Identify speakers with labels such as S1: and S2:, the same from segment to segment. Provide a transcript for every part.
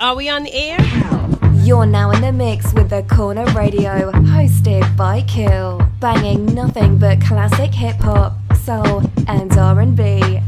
S1: Are we on the air?
S2: You're now in the mix with The Corner Radio, hosted by Kill, banging nothing but classic hip-hop, soul, and R&B.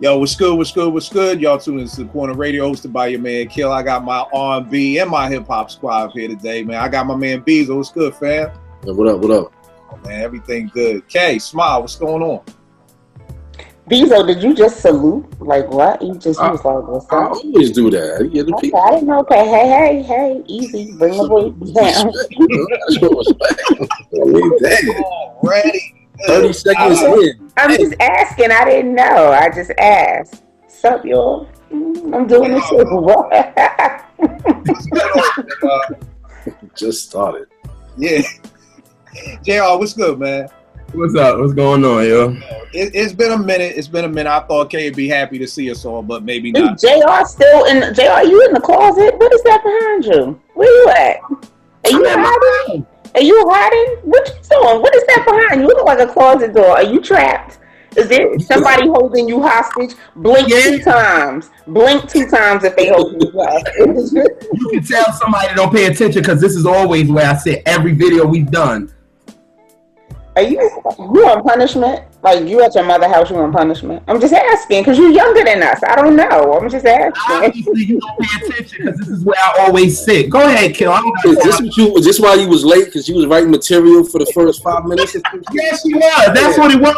S3: Yo, what's good, what's good, what's good? Y'all tuning into The Corner Radio, hosted by your man Kill. I got my R&B and my hip-hop squad here today, man. I got my man Beezo. What's good, fam?
S4: Yeah, what up, what up?
S3: Oh, man, everything good. Kaye, smile. What's going on?
S5: Beezo, did you just salute? Like what? You was like, what's up?
S4: I always do that. Yeah,
S5: okay, I didn't know. Okay, hey, easy. Bring the voice down.
S3: Already.
S4: 30 seconds in.
S5: I'm just asking. I didn't know. I just asked. What's up, y'all? I'm doing this shit.
S4: Just started.
S3: Yeah. JR, what's good, man?
S6: What's up? What's going on, yo?
S3: It's been a minute. I thought Kaye would be happy to see us all, but maybe not.
S5: JR still in? JR, are you in the closet? What is that behind you? Where you at? Are you hiding? Are you hiding? What you doing? What is that behind you? You look like a closet door. Are you trapped? Is there somebody holding you hostage? Blink 2 times. Blink 2 times if they hold you hostage.
S6: You can tell somebody don't pay attention because this is always where I sit every video we've done.
S5: Are you on punishment? Like you at your mother's house, you on punishment? I'm just asking because you're younger than us. I don't know. I'm just asking.
S6: Obviously, you don't pay attention because this is where I always sit. Go ahead, Kill.
S4: Was this why you was late? Because you was writing material for the first 5 minutes?
S6: Yes, you was. That's what it was.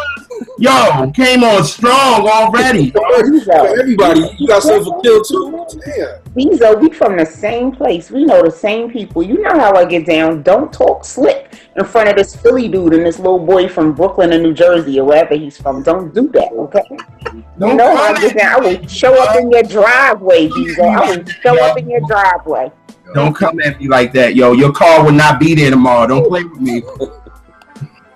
S6: Yo, came on strong already.
S4: For everybody, you got something for Kill too. Yeah.
S5: Beezo, we from the same place. We know the same people. You know how I get down. Don't talk slick in front of this Philly dude and this little boy from Brooklyn or New Jersey or wherever he's from. Don't do that, okay? You know how I get down. I will show up in your driveway, Beezo. I will show up in your driveway.
S6: Don't come at me like that, yo. Your car will not be there tomorrow. Don't play with me.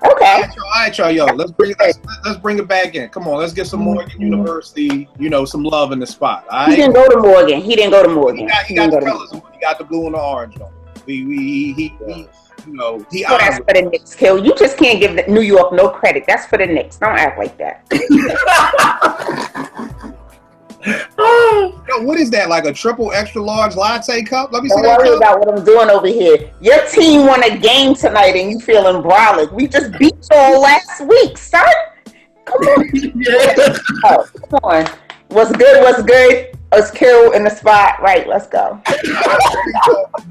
S5: Okay.
S3: All right, y'all. Yo, let's bring it back in. Come on, let's get some Morgan University, some love in the spot. All right?
S5: He didn't go to Morgan. He got
S3: the colors. He got the blue and the orange on.
S5: That's for the Knicks, Kill. You just can't give New York no credit. That's for the Knicks. Don't act like that.
S3: Yo, what is that? Like a triple extra large latte cup? Let me see.
S5: Don't worry about what I'm doing over here. Your team won a game tonight and you feeling brolic. We just beat y'all last week, son. Come on. Oh, come on. What's good? Let's Kill in the spot. Right, let's go.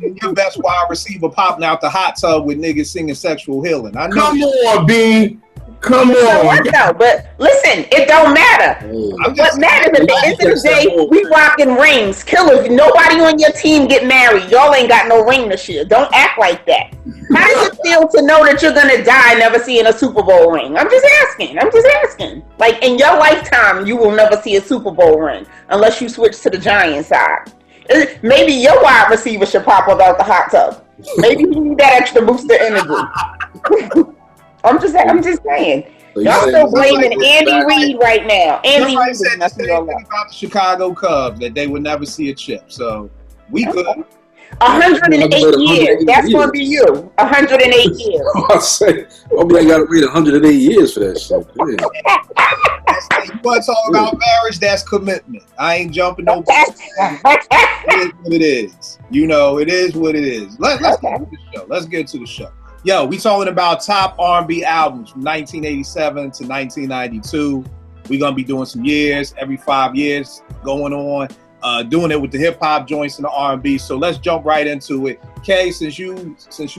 S3: Your best wide receiver popping out the hot tub with niggas singing Sexual Healing. I know.
S6: Come on, B. Come on.
S5: What though? But listen, it don't matter. What matters at the end of the day, we rocking rings. Kill, if nobody on your team get married, y'all ain't got no ring this year. Don't act like that. How does it feel to know that you're gonna die never seeing a Super Bowl ring? I'm just asking. Like in your lifetime, you will never see a Super Bowl ring unless you switch to the Giants side. Maybe your wide receiver should pop up out the hot tub. Maybe you need that extra booster energy. I'm just saying. So y'all still blaming Andy Reid right now. Andy Reid
S3: said the same thing about the Chicago Cubs, that they would never see a chip. So we good.
S5: 108 years. That's going to be you. 108 years.
S4: I say, I got to wait 108 years for that shit. Yeah.
S3: You want to talk about marriage? That's commitment. I ain't jumping no. It is what it is. It is what it is. Let's get to the show. Let's get to the show. Yo, we talking about top R&B albums from 1987 to 1992. We're going to be doing some years, every 5 years going on, doing it with the hip-hop joints and the R&B. So let's jump right into it. Kaye, since you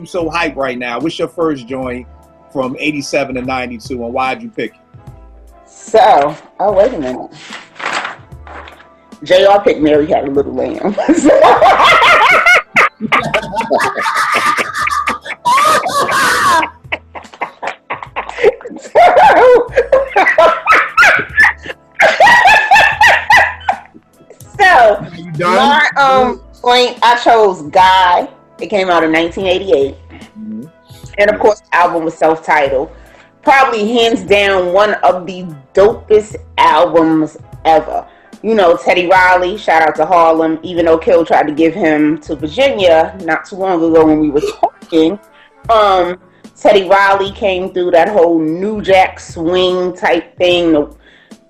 S3: so hype right now, what's your first joint from 87 to 92 and why'd you pick it?
S5: So, wait a minute. JR picked Mary Had a Little Lamb. So, my point, I chose Guy. It came out in 1988. Mm-hmm. And of course, the album was self-titled. probably hands down one of the dopest albums ever. You know, Teddy Riley, shout out to Harlem, even though Kill tried to give him to Virginia not too long ago when we were talking. Teddy Riley came through that whole New Jack Swing type thing.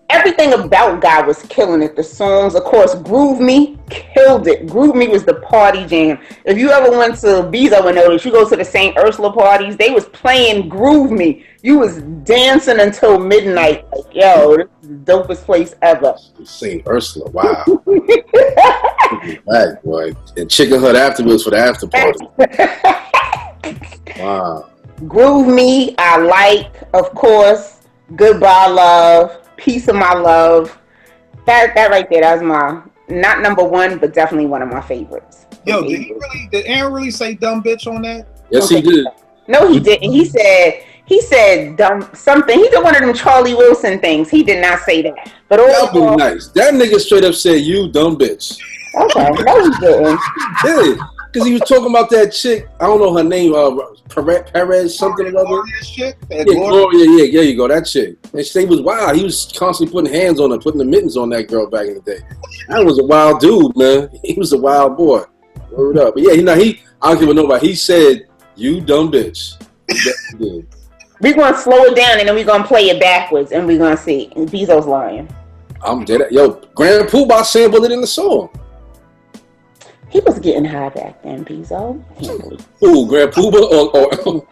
S5: Everything about Guy was killing it. The songs, of course, Groove Me killed it. Groove Me was the party jam. If you ever went to Beezo and noticed, you go to the St. Ursula parties, they was playing Groove Me. You was dancing until midnight. Like, yo, this is the dopest place ever.
S4: St. Ursula, wow. Right, boy. And Chicken Hut afterwards for the after party. Wow.
S5: Groove Me, I like, of course. Goodbye Love. Piece of My Love. That right there, that was my, not number one, but definitely one of my favorites.
S3: Yo, did Aaron really say dumb bitch on that?
S4: Yes, he did.
S5: No, he didn't. He said dumb something. He did one of them Charlie Wilson things. He did not say that. But
S4: that would be nice. That nigga straight up said, "You dumb bitch."
S5: Okay, no, he didn't.
S4: He did. Because he was talking about that chick, I don't know her name, Perez, something or other. Gloria, there you go, that chick. And she was wild. He was constantly putting hands on her, putting the mittens on that girl back in the day. That was a wild dude, man. He was a wild boy. Word up. But yeah, I don't give a nobody. He said, "You dumb bitch."
S5: We're going to slow it down and then we're going to play it backwards and we're going to see. And Beezo's lying.
S4: I'm dead. Yo, Grand Poobah sampled it in the song.
S5: He was getting high back then, Beezo.
S4: Ooh, Grand Poobah or
S5: both of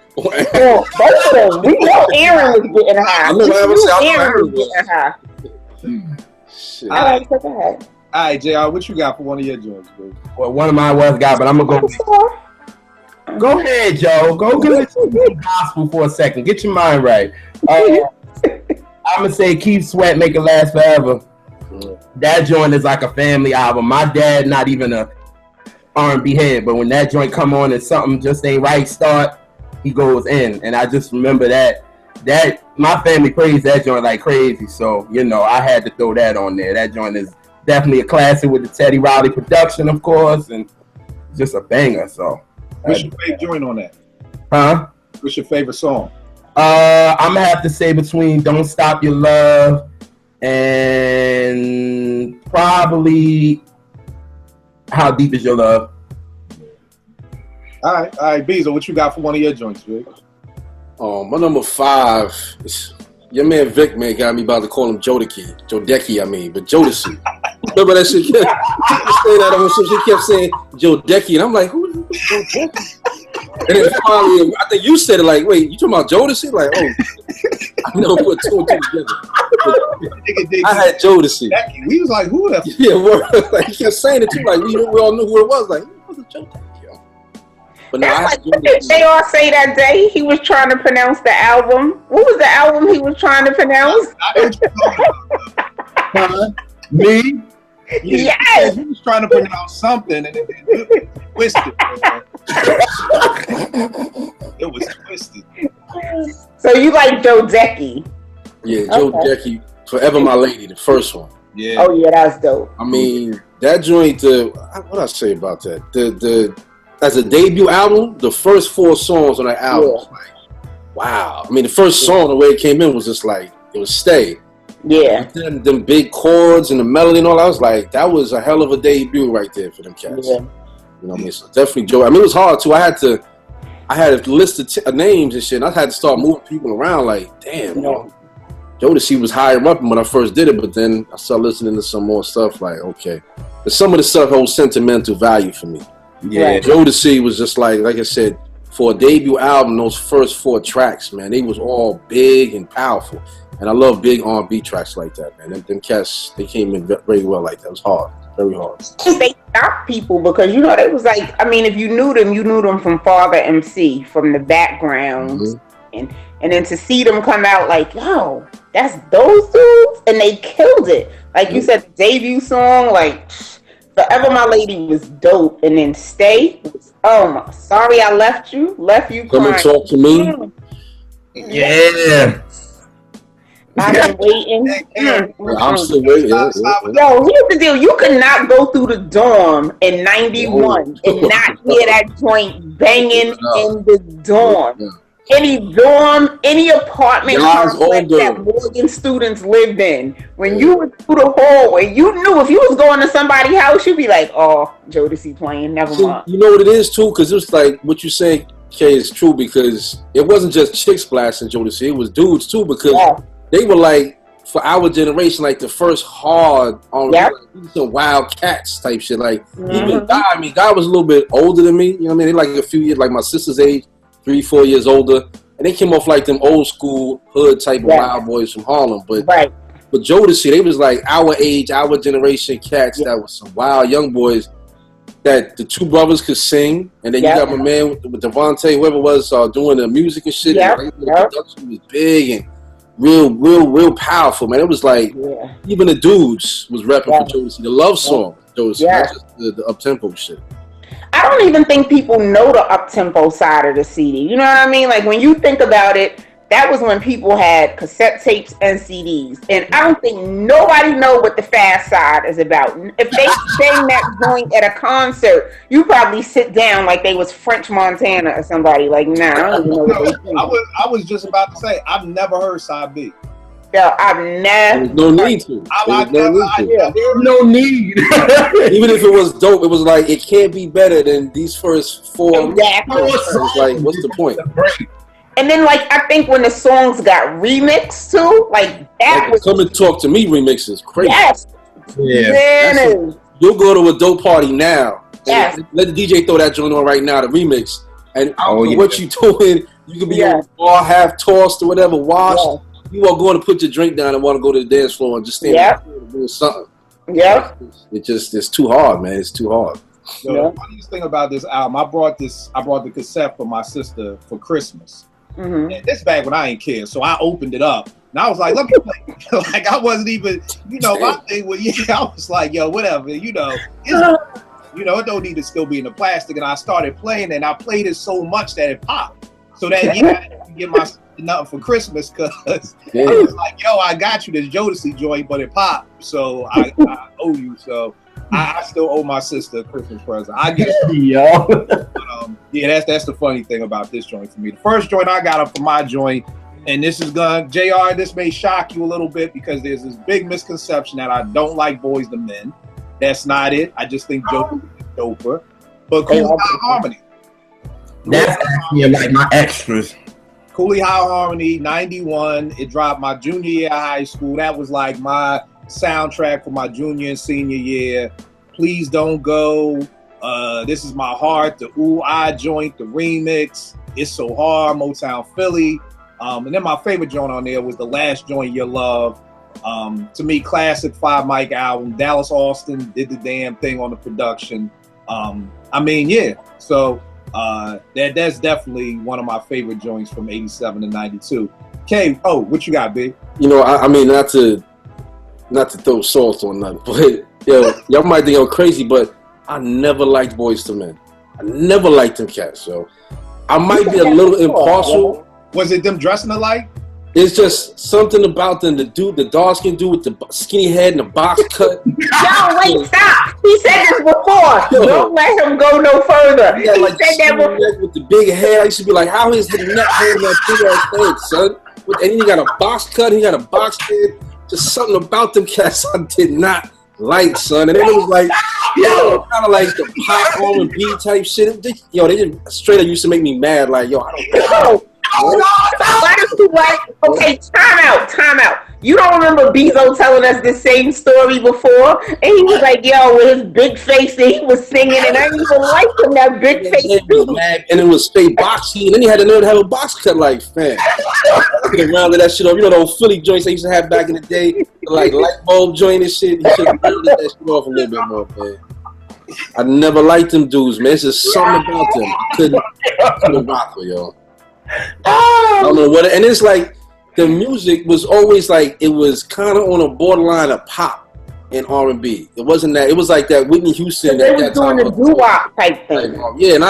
S5: them. We know Aaron was getting high. Aaron was getting high.
S4: Shit.
S5: All right, so go ahead.
S3: All right, JR, what you got for one of your joints, bro?
S6: Well, one of mine was God, but I'm going to go. Go ahead, Joe. Go give it some gospel for a second. Get your mind right. I'm going to say Keep Sweat, Make It Last Forever. That joint is like a family album. My dad, not even a R&B head, but when that joint come on and something just ain't right start, he goes in. And I just remember that my family praised that joint like crazy. So, I had to throw that on there. That joint is definitely a classic with the Teddy Riley production, of course, and just a banger. So,
S3: what's your favorite joint on that?
S6: Huh?
S3: What's your favorite song?
S6: I'm gonna have to say between Don't Stop Your Love and probably How Deep Is Your Love.
S3: All right, Beezo, what you got for one of your joints, Vic?
S4: My number 5 is your man Vic, man, got me about to call him Jodeci, but Jodeci. Remember that shit? He kept saying that on some shit. He kept saying Jodeci, and I'm like, who the Jodeci? And then finally, I think you said it like, wait, you talking about Jodeci? Like, oh, I never put two and two together. I had Jodeci.
S3: We was like, who the?
S4: Yeah, like, he kept saying it too. Like, we all knew who it was. Like, who was the Jodeci? But
S5: that's like what did JR say that day? He was trying to pronounce the album. What was the album he was trying to pronounce?
S6: Me?
S3: Yeah, yes. He was trying to pronounce something and it twisted. It was twisted.
S5: So you like Jodeci?
S4: Yeah, Jodeci, Forever My Lady, the first one.
S3: Yeah.
S5: Oh yeah, that's dope.
S4: I mean, that joint. What I say about that? The as a debut album, the first 4 songs on that album was like, wow. I mean, the first song, the way it came in was just like, it was Stay.
S5: Yeah.
S4: Then them big chords and the melody and all, I was like, that was a hell of a debut right there for them cats. Yeah. You know what I mean? So definitely Joe. I mean, it was hard too. I had a list of names and shit, and I had to start moving people around like, damn, Jodeci was higher up when I first did it, but then I started listening to some more stuff like, okay. But some of the stuff holds sentimental value for me. Yeah, right. Jodeci was just like I said, for a debut album, those first 4 tracks, man, they was all big and powerful. And I love big R&B tracks like that, man. Them cats, they came in very well like that. It was hard, very hard.
S5: They stopped people because, they was like, I mean, if you knew them from Father MC, from the background. Mm-hmm. And then to see them come out like, yo, that's those dudes? And they killed it. Like you said, the debut song, like... Forever My Lady was dope, and then Stay was, sorry I left you crying.
S4: Come and talk to me.
S6: Yeah.
S5: I've been waiting.
S4: I'm still waiting.
S5: Yo, here's the deal. You could not go through the dorm in 91 and not hear that joint banging in the dorm. any dorm, any apartment complex
S4: older.
S5: that Morgan students lived in. When you were through the hallway, you knew if you was going to somebody's house, you'd be like, "Oh, Jodeci playing." Never mind.
S4: You know what it is too, because it was like what you say, Kay, is true, because it wasn't just chicks blasting Jodeci; it was dudes too, because they were like, for our generation, like the first hard on like, some Wild Cats type shit. Like even Guy, I mean, Guy was a little bit older than me. You know what I mean? They like a few years, like my sister's age, 3-4 years older, and they came off like them old school hood type of wild boys from Harlem. But Jodeci, they was like our age, our generation cats that was some wild young boys that the two brothers could sing, and then you got my man with Devontae, whoever was doing the music and shit. And the production was big and real powerful, man. It was like even the dudes was repping for Jodeci. The love song, Jodeci, not just the up-tempo shit.
S5: I don't even think people know the up-tempo side of the CD. You know what I mean? Like when you think about it, that was when people had cassette tapes and CDs. And I don't think nobody know what the fast side is about. If they sang that joint at a concert, you probably sit down like they was French Montana or somebody. Like, nah, I don't even know what they sing.
S3: I was just about to say, I've never heard side B.
S5: Yeah, I've never.
S4: There's no need to.
S6: No need.
S4: Even if it was dope, it was like, it can't be better than these first 4.
S5: Exactly.
S4: It's like, what's the point?
S5: And then, like, I think when the songs got remixed too, like that was.
S4: Come and Talk to Me remix is crazy.
S5: Yes.
S6: Yeah.
S4: You'll go to a dope party now.
S5: Yes.
S4: Let the DJ throw that joint on right now, the remix. And I don't know what you doing. You could be on the bar, half tossed or whatever, washed. Yeah. You are going to put your drink down and want to go to the dance floor and just stand there and do something.
S5: Yeah.
S4: It's too hard, man. It's too hard.
S3: The funniest thing about this album, I brought the cassette for my sister for Christmas. And this back when I ain't care, so I opened it up and I was like, let me play. Like I wasn't even, my thing was, I was like, yo, whatever, it don't need to still be in the plastic. And I started playing, and I played it so much that it popped. So that I didn't get my nothing for Christmas, because I was like, yo, I got you this Jodeci joint, but it popped, so I owe you. So I still owe my sister a Christmas present. I get it. That's the funny thing about this joint for me. The first joint I got up for my joint, and this is JR, this may shock you a little bit, because there's this big misconception that I don't like Boyz II Men. That's not it. I just think Jodeci is doper. But Cooley High Harmony.
S6: That's actually like my extras.
S3: Cooley High Harmony, 91. It dropped my junior year of high school. That was like my soundtrack for my junior and senior year. Please Don't Go. This Is My Heart. The Ooh I joint. The remix. It's So Hard. Motown Philly. And then my favorite joint on there was the last joint, Your Love. To me, classic 5 mic album. Dallas Austin did the damn thing on the production. So that's definitely one of my favorite joints from 87 to 92. Kaye, what you got, big?
S4: I mean, not to throw salt on nothing, but y'all might think I'm crazy, but I never liked Boyz II Men. I never liked them cats, so I might be a little impartial.
S3: Was it them dressing alike?
S4: It's just something about them. The dark-skinned dude with the skinny head and the box cut.
S5: Yo, wait, stop! He said this before. Don't let him go no further.
S4: He said that before. With the big hair, I used to be like, how is his neck holding that big ass head, son? And then he got a box cut, he got a box head. Just something about them cats I did not like, son. And then it was like, kind of like the pop R&B type shit. They just straight up used to make me mad. Like, I don't
S5: Why does he like? Okay, time out. You don't remember Beezo telling us the same story before? And he was like, yo, with his big face that he was singing, and I didn't even like him, that big face too.
S4: And it was straight boxy, and then he had to learn to have a box cut like, fam. Get around to that shit up. Those Philly joints they used to have back in the day, like light bulb joint and shit. You should have rounded that shit off a little bit more, man. I never liked them dudes, man. It's just something about them. I couldn't rock with, yo. I don't know what, and it's like the music was always like, it was kind of on a borderline of pop and R&B. It wasn't that. It was like that Whitney Houston.
S5: They were doing the doo-wop type thing.
S4: And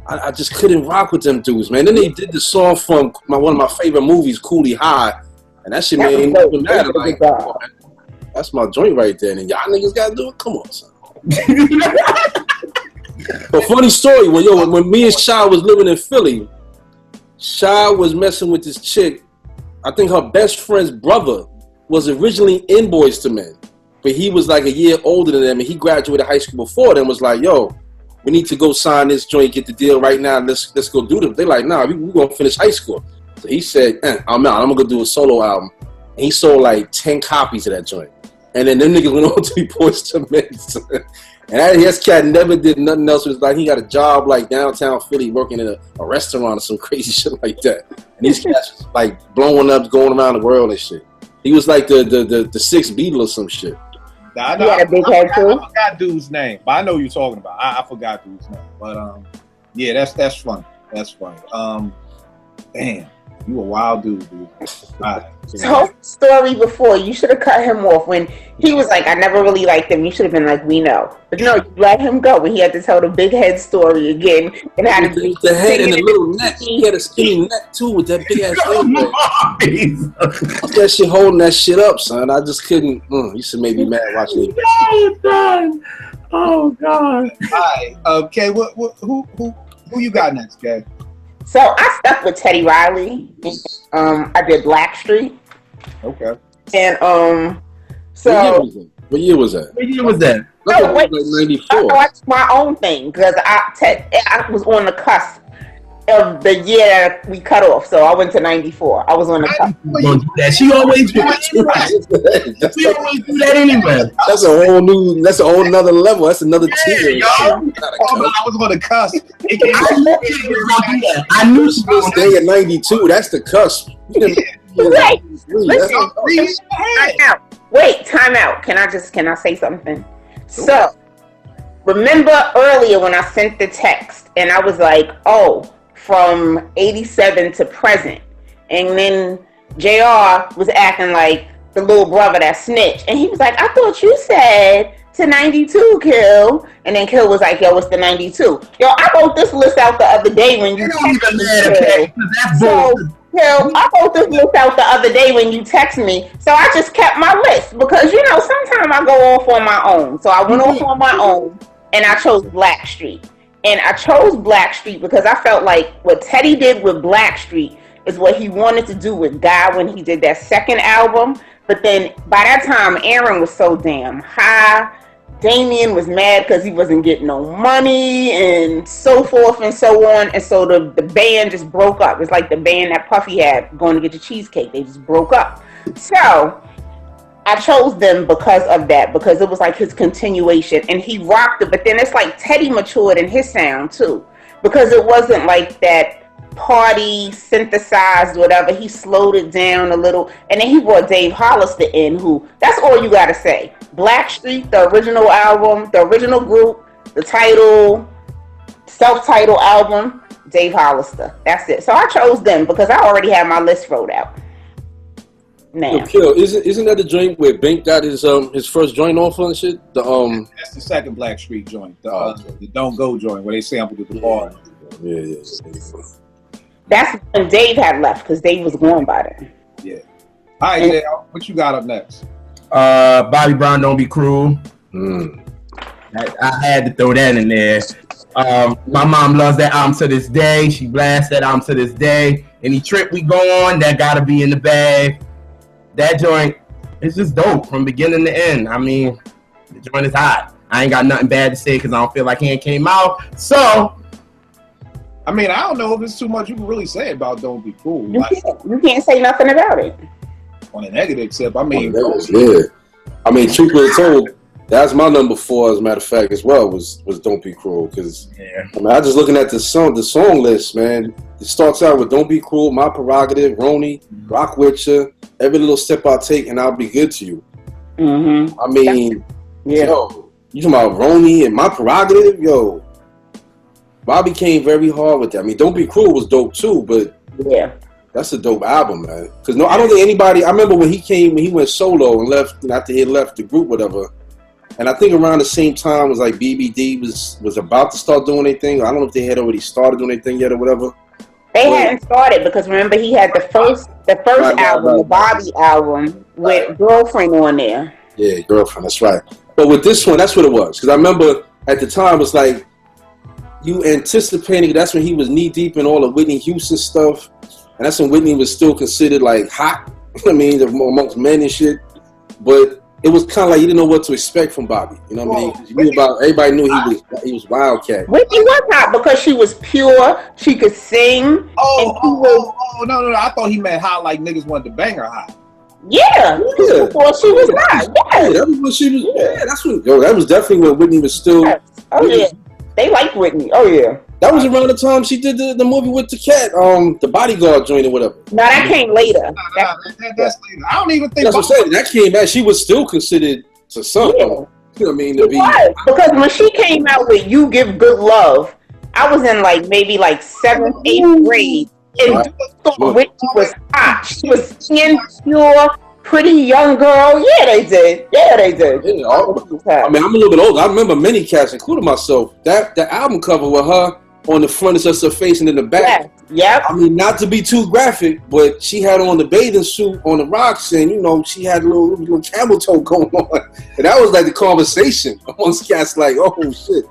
S4: I just couldn't rock with them dudes, man. Then they did the song from one of my favorite movies, Cooley High, and that shit made me mad. Like, that's my joint right there, and y'all niggas gotta do it. Come on, son. But funny story, when me and Sha was living in Philly, Shy was messing with this chick. I think her best friend's brother was originally in Boyz II Men, but he was like a year older than them, and he graduated high school before them. Was like, yo, we need to go sign this joint, get the deal right now. Let's go do them. They're like, nah, we're gonna finish high school. So he said, I'm out. I'm gonna go do a solo album. And he sold like 10 copies of that joint. And then them niggas went on to be Boyz II Men. And his cat never did nothing else. It was like he got a job like downtown Philly working in a restaurant or some crazy shit like that. And these cats was like blowing up, going around the world and shit. He was like the sixth Beatle or some shit.
S3: Nah, I know. I forgot dude's name, but I know what you're talking about. I forgot dude's name, but yeah, that's funny. That's funny. Damn, you a wild dude. Right.
S5: Told the story before. You should have cut him off when he was like, I never really liked him. You should have been like, we know. But no, you let him go when he had to tell the big head story again. And had to
S4: with the head and the little neck. He had a skinny neck too with that big ass head. That shit holding that shit up, son. I just couldn't. You should make me mad watching it.
S6: Oh God.
S3: All right. Okay. Who you got next, Kaye?
S5: So I stuck with Teddy Riley. I did Blackstreet.
S3: Okay.
S5: And so
S4: what year was that?
S5: No, wait.
S4: Like 94.
S5: That's my own thing because I was on the cusp of the year that we cut off. So I went to 94. I was on the cusp.
S6: Don't do that. She always do that. We always do that anyway.
S4: That's a whole nother level. That's another tier.
S3: I was on the cusp.
S6: I knew she was
S4: staying at 92. That's the cusp.
S5: Wait, time out. Can I say something? So, remember earlier when I sent the text and I was like, oh, from 87 to present. And then JR was acting like the little brother that snitched. And he was like, I thought you said to 92, Kill. And then Kill was like, yo, it's the 92. Yo, I wrote this list out the other day when you texted me. So, Kill, I wrote this list out the other day when you text me. So I just kept my list because, sometimes I go off on my own. So I went off on my own and I chose Blackstreet. And I chose Blackstreet because I felt like what Teddy did with Blackstreet is what he wanted to do with Guy when he did that second album. But then by that time, Aaron was so damn high. Damien was mad because he wasn't getting no money and so forth and so on. And so the band just broke up. It's like the band that Puffy had going to get the cheesecake. They just broke up. So I chose them because of that, because it was like his continuation and he rocked it. But then it's like Teddy matured in his sound too, because it wasn't like that party synthesized whatever. He slowed it down a little, and then he brought Dave Hollister in, who, that's all you gotta say. Blackstreet, the original album, the original group, the title, self-titled album, Dave Hollister. That's it. So I chose them because I already had my list wrote out. Now,
S4: Kill, isn't that the joint where Bink got his first joint off and shit?
S3: That's the second Blackstreet joint, the Don't Go joint where they sampled at the bar.
S4: Yeah.
S5: That's when Dave had left because Dave was gone by then.
S3: Yeah. All right, Jay, what you got up next?
S6: Bobby Brown, Don't Be Cruel. I had to throw that in there. My mom loves that album to this day. She blasts that album to this day. Any trip we go on, that gotta be in the bag. That joint is just dope from beginning to end. I mean, the joint is hot. I ain't got nothing bad to say because I don't feel like it came out. So,
S3: I mean, I don't know if there's too much you can really say about Don't Be Cool.
S5: You can't say nothing about it.
S3: On a negative tip, I mean,
S4: yeah. I mean, truth be told, that's my number 4, as a matter of fact, as well, was Don't Be Cruel. Because, I mean, I was just looking at the song list, man. It starts out with Don't Be Cruel, My Prerogative, Roni, Rock With You, Every Little Step I Take, and I'll Be Good to You.
S5: Mm-hmm.
S4: I mean, yo, you talking about Roni and My Prerogative? Yo, Bobby came very hard with that. I mean, Don't Be Cruel was dope too, but that's a dope album, man. Because I don't think anybody. I remember when he went solo and left after he left the group, whatever. And I think around the same time was like BBD was about to start doing anything. I don't know if they had already started doing anything yet or whatever.
S5: They hadn't started because remember he had the first album, the Bobby album with Girlfriend on there.
S4: Yeah, Girlfriend. That's right. But with this one, that's what it was. Because I remember at the time it was like you anticipating. That's when he was knee deep in all the Whitney Houston stuff, and that's when Whitney was still considered like hot. I mean, amongst men and shit. But it was kind of like you didn't know what to expect from Bobby. You know what I mean? You knew everybody knew he was Wildcat.
S5: Whitney was hot because she was pure. She could sing.
S3: No! I thought he meant hot like niggas wanted to bang her hot.
S5: Yeah. Before she was hot. Yeah,
S4: that was when she was. Yeah, that's when. Yo, that was definitely when Whitney was still.
S5: Yes. Oh yeah, they like Whitney. Oh yeah.
S4: That was around the time she did the movie with the cat, the bodyguard joint or whatever.
S5: No, that came later.
S3: That's later. I don't even think
S4: that's what I'm saying. That came back. She was still considered to something. Yeah. You know what I mean?
S5: Because when she came out with "You Give Good Love," I was in maybe 7th, 8th grade, and Whitney was hot. She was singing pure, pretty young girl. Yeah, they did. Yeah, I mean,
S4: I'm a little bit older. I remember many cats, including myself. That album cover with her on the front is just her face, and in the back.
S5: Yeah.
S4: I mean, not to be too graphic, but she had on the bathing suit on the rocks, and she had a little camel toe going on, and that was like the conversation amongst cats. Like, oh shit.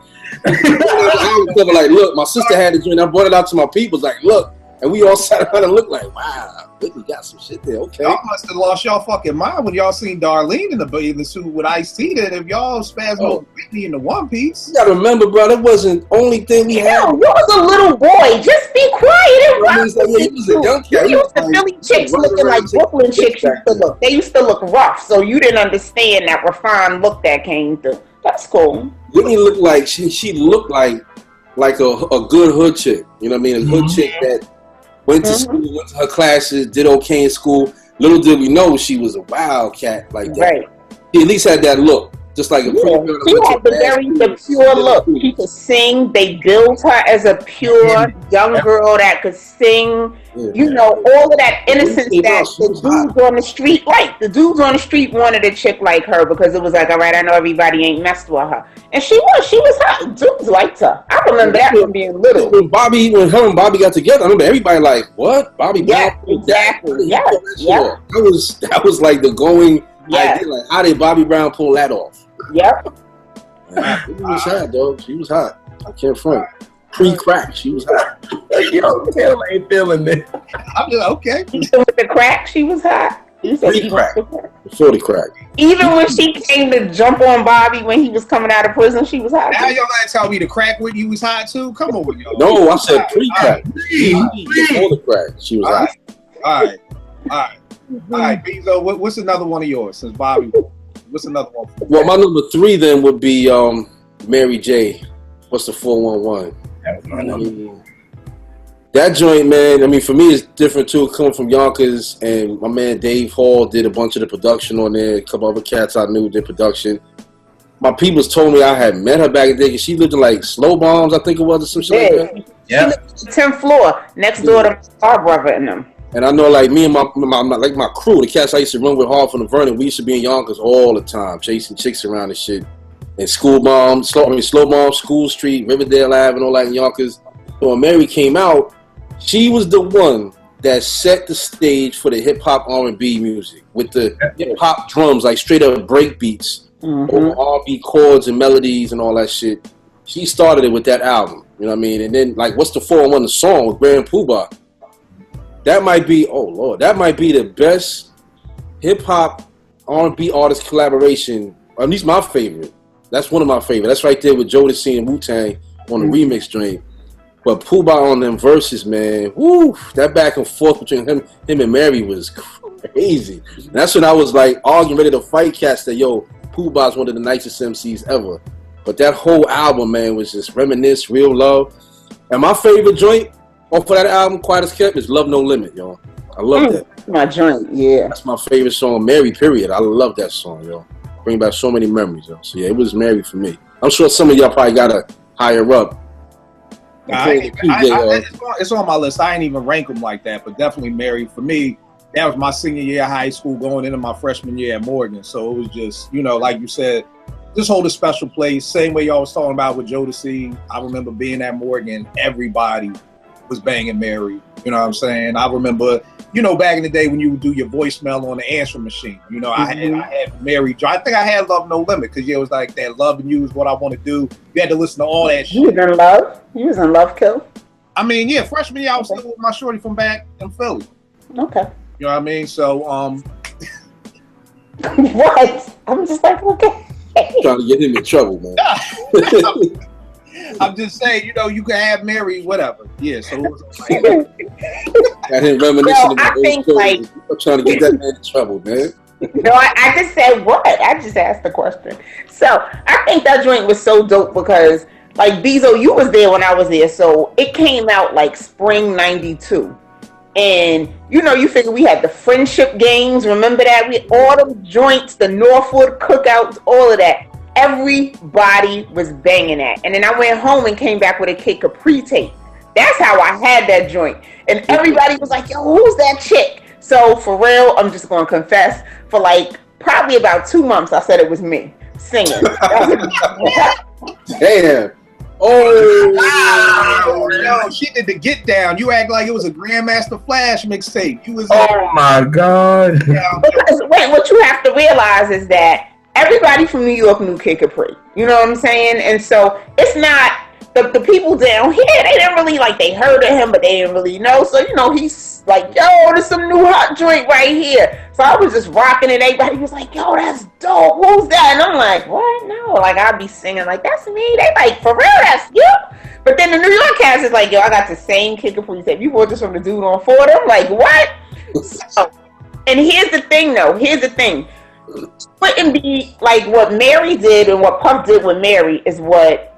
S4: I was like, look, my sister had it, and I brought it out to my people. Like, look, and we all sat around and looked like, wow, we got some shit there. Okay.
S3: Y'all must have lost y'all fucking mind when y'all seen Darlene in the bathing suit with Ice-T. Then if y'all spasmed Whitney in the one piece.
S4: You gotta remember, bro, that wasn't the only thing we had.
S5: You was a little boy. Just be quiet and rock.
S4: He was a young cat.
S5: You used to Philly chicks looking like Brooklyn chicks used to look. They used to look rough, so you didn't understand that refined look that came through. That's cool.
S4: Whitney looked like she looked like a good hood chick. You know what I mean? A hood chick that went to school, went to her classes, did okay in school. Little did we know she was a wildcat like that.
S5: Right.
S4: She at least had that look. Just like a pretty girl.
S5: She had the pure look. She could sing. They built her as a pure young girl that could sing. All of that innocence that the dudes on the street liked. The dudes on the street wanted a chick like her because it was like, all right, I know everybody ain't messed with her. And she was hot. Dudes liked her. I remember that from being little.
S4: When her and Bobby got together, I remember everybody like, what? Bobby?
S5: Yeah, exactly. Yeah.
S4: That was like the going idea. Like, how did Bobby Brown pull that off?
S5: Yep.
S4: She was hot, dog. She was hot. I can't front. Pre-crack, she was hot.
S6: Phil ain't feeling it.
S3: I'm just okay.
S5: Even with the crack, she was hot.
S4: Pre-crack. Before the crack.
S5: Even when she came to jump on Bobby when he was coming out of prison, she was hot.
S3: Now y'all gotta tell me the crack when you was hot too? Come on, y'all.
S4: No, I said pre-crack. Before the crack, she was hot.
S3: All right, Beezo, what's another one of yours since Bobby? What's another one?
S4: Well, my number 3 then would be Mary J. What's the 411?
S6: That was my number.
S4: That joint, man. I mean, for me, it's different too. Coming from Yonkers, and my man Dave Hall did a bunch of the production on there. A couple other cats I knew did production. My peoples told me I had met her back in the day. She lived in Slow Bombs, I think it was, or some shit like that.
S5: Yeah. She lived on the 10th floor, next door to our brother and them.
S4: And I know, me and my crew, the cats I used to run with hard from the Vernon, we used to be in Yonkers all the time, chasing chicks around and shit. And Slow Bombs, School Street, Riverdale Ave, and all that in Yonkers. So when Mary came out, she was the one that set the stage for the hip hop R&B music with the hip hop drums, like straight up break beats, over R&B chords and melodies and all that shit. She started it with that album, you know what I mean? And then, what's the 411 song with Grand Poobah? That might be, that might be the best hip-hop R&B artist collaboration, or at least my favorite. That's one of my favorites. That's right there with Jodeci and Wu-Tang on the remix joint. But Poobah on them verses, man, woo, that back and forth between him and Mary was crazy. And that's when I was arguing, ready to fight cats that, Poobah's one of the nicest MCs ever. But that whole album, man, was just reminisce, real love. And my favorite joint off of that album, Quiet as Kept, is Love No Limit, yo. I love that.
S5: My joint, yeah.
S4: That's my favorite song, Mary, period. I love that song, yo. Bring back so many memories, yo. So, yeah, it was Mary for me. I'm sure some of y'all probably got to higher up.
S3: It's on my list. I ain't even rank them like that, but definitely Mary. For me, that was my senior year of high school going into my freshman year at Morgan. So it was just, like you said, just hold a special place. Same way y'all was talking about with Jodeci. I remember being at Morgan, everybody was banging Mary. You know what I'm saying? I remember you know, back in the day when you would do your voicemail on the answering machine, you know, I had Mary Jo. I think I had Love No Limit because it was like that Loving You is what I want to do. You had to listen to all that shit.
S5: You was in love? You was in love, Kill?
S3: I mean, yeah, freshman year I was still with my shorty from back in Philly.
S5: Okay.
S3: You know what I mean? So,
S5: what? I'm just like, okay.
S4: Trying to get him in trouble, man.
S3: I'm just saying, you know, you can have Mary, whatever. Yeah, so it was like,
S4: got him reminiscing
S5: Well,
S4: about
S5: I think, like,
S4: I'm trying to get that man in trouble, man.
S5: No, I just said what? I just asked the question. So I think that joint was so dope because, like, Beezo, you was there when I was there, so it came out like spring '92, and you know, you figure we had the friendship games. Remember that? We had all them joints, the Northwood cookouts, all of that. Everybody was banging that, and then I went home and came back with a Kid Capri tape. That's how I had that joint, and everybody was like, "Yo, who's that chick?" So for real, I'm just gonna confess. For like probably about 2 months, I said it was me singing.
S4: Damn.
S3: oh, yo, she did the Get Down. You act like it was a Grandmaster Flash mixtape. You was
S6: Oh my God.
S5: Because, wait, what you have to realize is that everybody from New York knew Kid Capri. You know what I'm saying? And so it's not the people down here, they didn't really, like, they heard of him, but they didn't really know. So, you know, he's like, yo, there's some new hot joint right here. So I was just rocking it. Everybody was like, yo, that's dope. Who's that? And I'm like, what? No. Like, I'd be singing like, that's me. They like, for real, that's you. But then the New York cast is like, yo, I got the same Kid Capri tape. You bought this from the dude on Ford. I'm like, what? So, and here's the thing, though. Here's the thing. Wouldn't be like what Mary did and what Puff did with Mary is what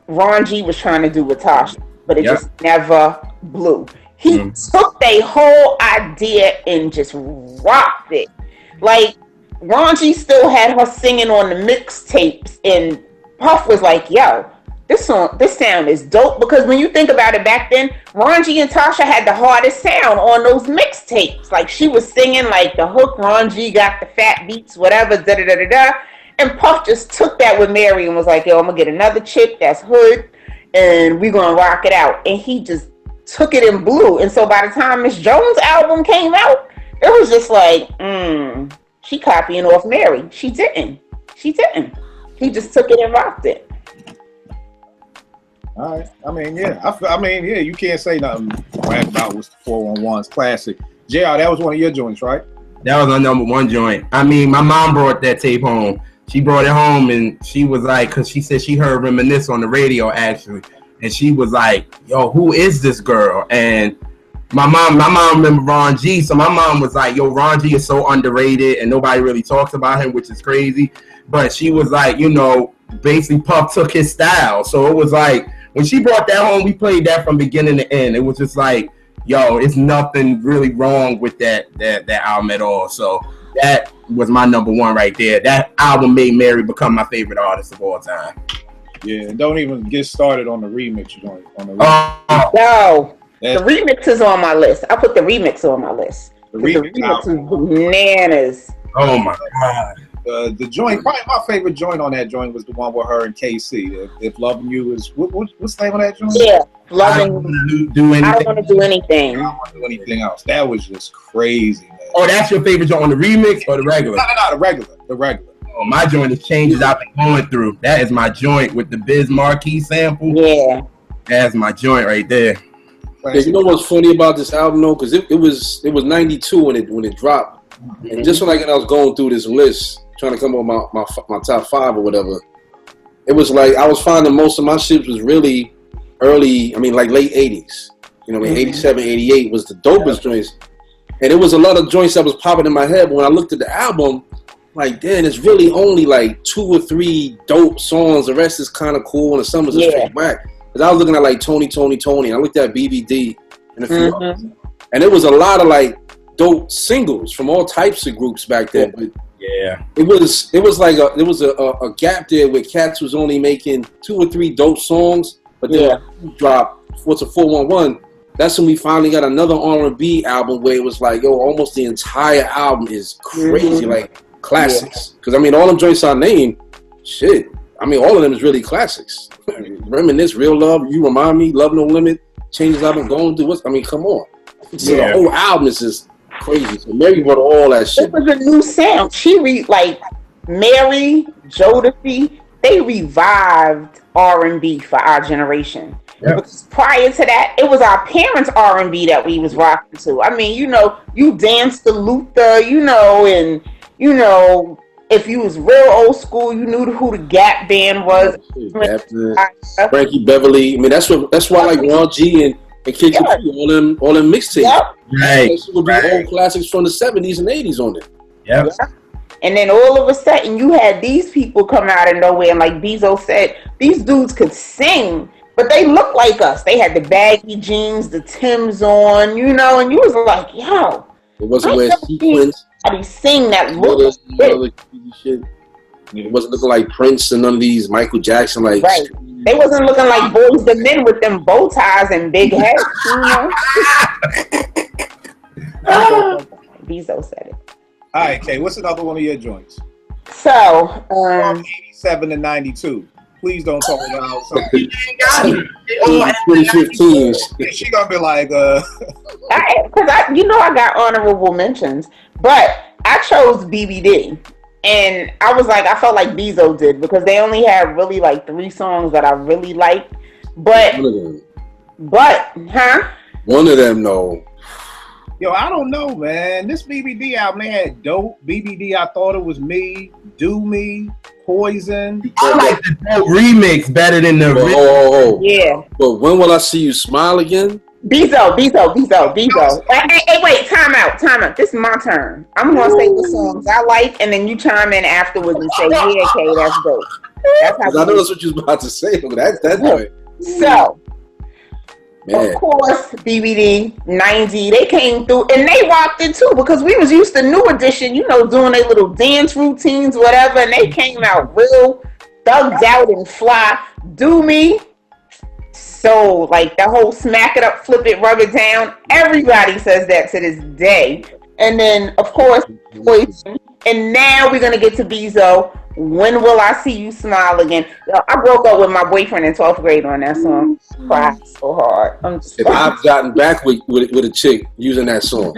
S5: Ron G was trying to do with Tasha, but it just never blew. He took their whole idea and just rocked it. Like, Ron G still had her singing on the mixtapes, and Puff was like, yo, this sound is dope, because when you think about it back then, Ron G and Tasha had the hardest sound on those mixtapes. Like, she was singing like the hook, Ron G got the fat beats, whatever, da-da-da-da-da. And Puff just took that with Mary and was like, yo, I'm going to get another chick that's hood, and we're going to rock it out. And he just took it and blew. And so by the time Miss Jones' album came out, it was just like, she copying off Mary. She didn't. He just took it and rocked it.
S3: all right. I mean, yeah. You can't say nothing bad about what's the 411's classic. JR, that was one of your joints, right?
S6: That was our number one joint. I mean, my mom brought that tape home. She brought it home, and she was like, because she said she heard Reminisce on the radio, actually. And she was like, yo, who is this girl? And my mom remember Ron G. So my mom was like, yo, Ron G is so underrated, and nobody really talks about him, which is crazy. But she was like, you know, basically Puff took his style. So it was like, when she brought that home, we played that from beginning to end. It was just like, yo, it's nothing really wrong with that album at all. So that was my number one right there. That album made Mary become my favorite artist of all time.
S3: Yeah, don't even get started on the remix joint.
S5: No, the remix is on my list. I put the remix on my list. The remix is bananas.
S6: Oh my God.
S3: The joint, probably my favorite joint on that joint was the one with her and KC. If Loving You is, what's the name of that joint?
S5: Yeah, Loving You. I don't want to do anything.
S3: I don't want to do anything else. That was just crazy, man.
S6: Oh, that's your favorite joint on the remix or the regular?
S3: No, the regular.
S6: Oh, my joint is changes I've been going through. That is my joint with the Biz Marquee sample.
S5: Yeah.
S6: That's my joint right there.
S4: Yeah, you know what's funny about this album though? Because it was 92 when it dropped. And just when I was going through this list, trying to come up with my top 5 or whatever, it was like I was finding most of my shit was really early, I mean like late 80s. You know, 87, 88 was the dopest joints. And it was a lot of joints that was popping in my head. But when I looked at the album, like, damn, it's really only like 2 or 3 dope songs. The rest is kind of cool, and some was just straight whack. Because I was looking at like Tony. I looked at BBD and a few others. And it was a lot of like dope singles from all types of groups back then. But it was like a gap there where cats was only making 2 or 3 dope songs, but then dropped what's a 411. That's when we finally got another R&B album where it was like, yo, almost the entire album is crazy, like classics. Because I mean, all them joints I named, shit. I mean, all of them is really classics. Reminisce, Real Love, You Remind Me, Love No Limit, Changes I've Been Going Through. I mean, come on. So the whole album is just Crazy. So Mary brought all that shit.
S5: It was a new sound. Like Mary, Jodeci, they revived R&B for our generation. Yep. Because prior to that, it was our parents' R&B that we was rocking to. I mean, you know, you danced to Luther, you know, and you know, if you was real old school, you knew who the Gap Band was.
S4: Frankie Beverly. I mean, that's why like Ron G and Kid Capri, all them mixtapes. Yep. Right. It would be old classics from the 70s and 80s on it.
S6: Yep.
S5: Yeah. And then all of a sudden, you had these people come out of nowhere, and like Beezo said, these dudes could sing, but they looked like us. They had the baggy jeans, the Timbs on, you know, and you was like, yo.
S4: It wasn't wearing sequins.
S5: Somebody sing that look
S4: shit. It wasn't looking like Prince and none of these Michael Jackson like.
S5: Right. They wasn't looking like Boyz II Men with them bow ties and big heads, you know. Beezo said it.
S3: All right, Kay, what's another one of your joints?
S5: So,
S3: 87 to 92. Please don't talk about something.
S4: 2015.
S3: She gonna be like,
S5: because I got honorable mentions, but I chose BBD, and I was like, I felt like Beezo did because they only had really like 3 songs that I really liked, but
S4: one of them, no.
S3: Yo, I don't know, man. This BBD album, they had Dope, BBD, I Thought It Was Me, Do Me, Poison.
S6: I like the Dope remix better than the
S4: original.
S5: Yeah.
S4: But when will I see you smile again?
S5: Beezo. Hey, wait, time out. This is my turn. I'm going to say the songs I like, and then you chime in afterwards and say, yeah, Kay, that's dope. That's how
S4: I know that's what you was about to say. That's right.
S5: So, man. Of course, BBD, 90, they came through, and they rocked it too, because we was used to New Edition, you know, doing their little dance routines, whatever, and they came out real thugged out and fly. Do Me. So, like, the whole smack it up, flip it, rub it down, everybody says that to this day. And then, of course, Poison. And now we're going to get to Beezo. When Will I See You Smile Again? I broke up with my boyfriend in 12th grade on that song. Cried so hard.
S4: I've gotten back with a chick using that song.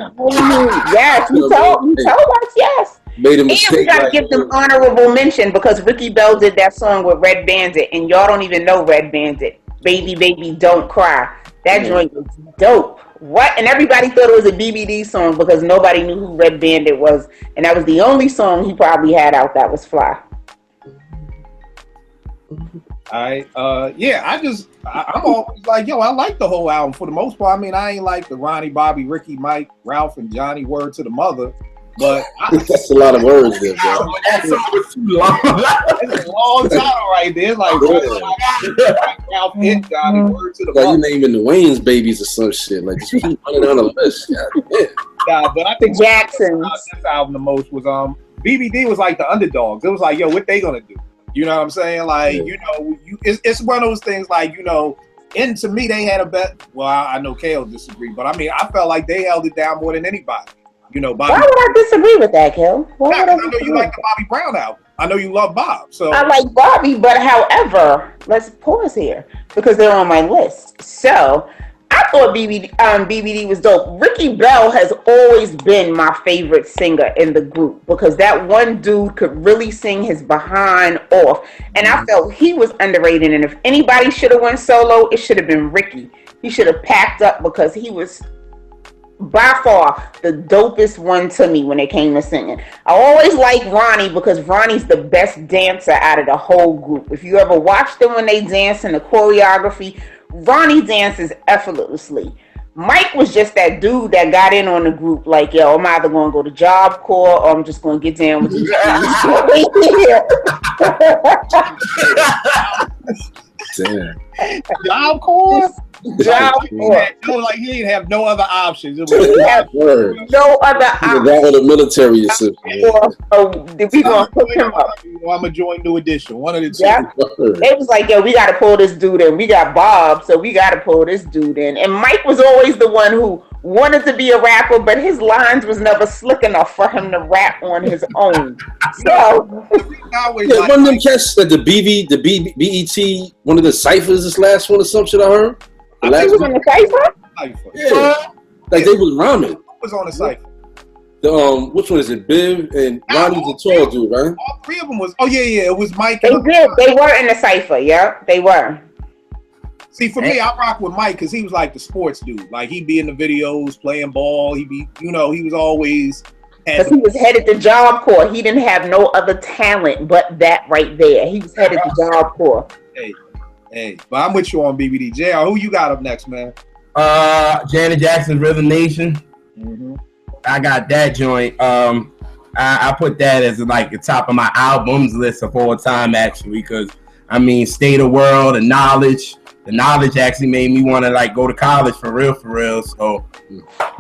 S5: Yes, you told us, yes.
S4: Made a mistake.
S5: And we got to give them honorable mention because Ricky Bell did that song with Red Bandit, and y'all don't even know Red Bandit. Baby, Baby, Don't Cry. That joint was dope. What? And everybody thought it was a BBD song because nobody knew who Red Bandit was, and that was the only song he probably had out that was fly.
S3: I'm always like, yo, I like the whole album for the most part. I mean, I ain't like the Ronnie, Bobby, Ricky, Mike, Ralph, and Johnny Word to the Mother, but
S4: that's a lot of words there, bro.
S3: That's a long title right there. It's like Ralph and Johnny Word to the Mother.
S4: You naming the Wayne's babies or some shit. Like just keep running down the list.
S3: Yeah, but I think
S5: Jackson's
S3: this album the most was BBD was like the underdogs. It was like, yo, what they gonna do? You know what I'm saying? Like, you know, it's one of those things like, you know, and to me, they had a bet. Well, I know Kale disagree, but I mean, I felt like they held it down more than anybody. You know, Bobby.
S5: Why would I disagree with that, Kale?
S3: I know you like the Bobby Brown album. I know you love Bob. So
S5: I like Bobby, but however, let's pause here because they're on my list. So I thought BBD was dope. Ricky Bell has always been my favorite singer in the group because that one dude could really sing his behind off. And I felt he was underrated. And if anybody should have went solo, it should have been Ricky. He should have packed up because he was by far the dopest one to me when it came to singing. I always liked Ronnie because Ronnie's the best dancer out of the whole group. If you ever watch them when they dance in the choreography, Ronnie dances effortlessly. Mike was just that dude that got in on the group like, yo, I'm either going to go to Job Corps or I'm just going to get down with you.
S4: Damn.
S3: Job Corps?
S5: Job Corps.
S3: Like he didn't have no other options. It
S5: was no other options.
S4: That was the military assistant.
S5: We gonna hook him up.
S3: I'm gonna join New Edition. One of the two.
S5: Yeah. It was like, yo, we gotta pull this dude in. We got Bob, so we gotta pull this dude in. And Mike was always the one who wanted to be a rapper, but his lines was never slick enough for him to rap on his own. So
S4: one of them cats that the BET, one of the ciphers, this last one or some shit I heard.
S5: He was on the cipher?
S4: Yeah. Like they was rhyming.
S3: Who was on the cipher?
S4: The which one is it? Biv and Ronnie's the tall dude, right?
S3: All three of them was. Oh yeah. It was Mike.
S5: They did. They were in the cipher. Yeah, they were.
S3: See, for me, I rock with Mike because he was like the sports dude. Like he'd be in the videos playing ball. He'd be, he was always.
S5: Because he was headed to Job Corps. He didn't have no other talent but that right there. He was headed to Job Corps.
S3: Hey, but I'm with you on BBD. JR, who you got up next, man?
S6: Janet Jackson's Rhythm Nation.
S3: Mm-hmm.
S6: I got that joint. I put that as like the top of my albums list of all time, actually, because I mean, State of World and Knowledge. The Knowledge actually made me want to like go to college for real. So,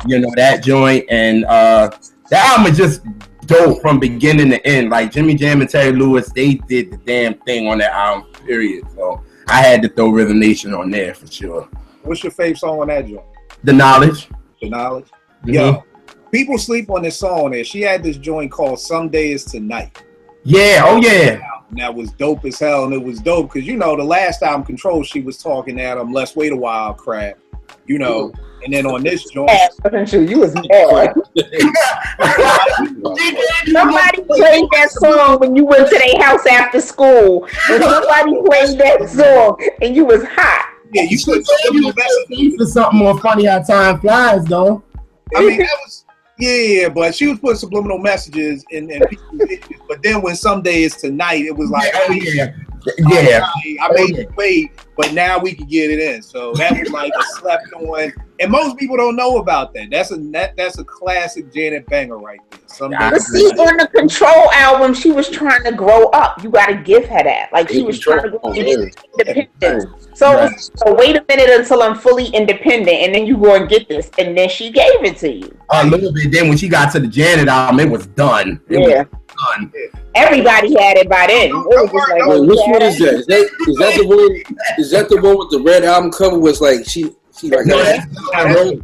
S6: that joint and the album is just dope from beginning to end. Like Jimmy Jam and Terry Lewis, they did the damn thing on that album. Period. So I had to throw Rhythm Nation on there for sure.
S3: What's your favorite song on that joint?
S6: The Knowledge.
S3: The Knowledge.
S6: Mm-hmm.
S3: Yo, people sleep on this song there. She had this joint called Someday Is Tonight.
S6: Yeah, oh yeah.
S3: And that was dope as hell, and it was dope because the last album Control, she was talking that Let's Wait a While crap, and then on this joint,
S5: you was mad. Somebody played that song when you went to their house after school, and somebody played that song, and you was hot.
S3: Yeah, you could
S6: for something more funny how time flies, though.
S3: I mean, that was. Yeah, but she was putting subliminal messages in people's issues. But then when Someday Is Tonight, it was like, I made you wait, but now we can get it in. So that was like a slept on. And most people don't know about that. That's a classic Janet banger right there.
S5: But see, on the Control album, she was trying to grow up. You got to give her that. Like she was trying to grow independent. So wait a minute until I'm fully independent, and then you go and get this. And then she gave it to you.
S6: A little bit. Then when she got to the Janet album, it was done. It was done.
S5: Everybody had it by then. It was just like,
S4: which one is that? Is that the one? Is that the one with the red album cover? Was like she like
S6: that's Velvet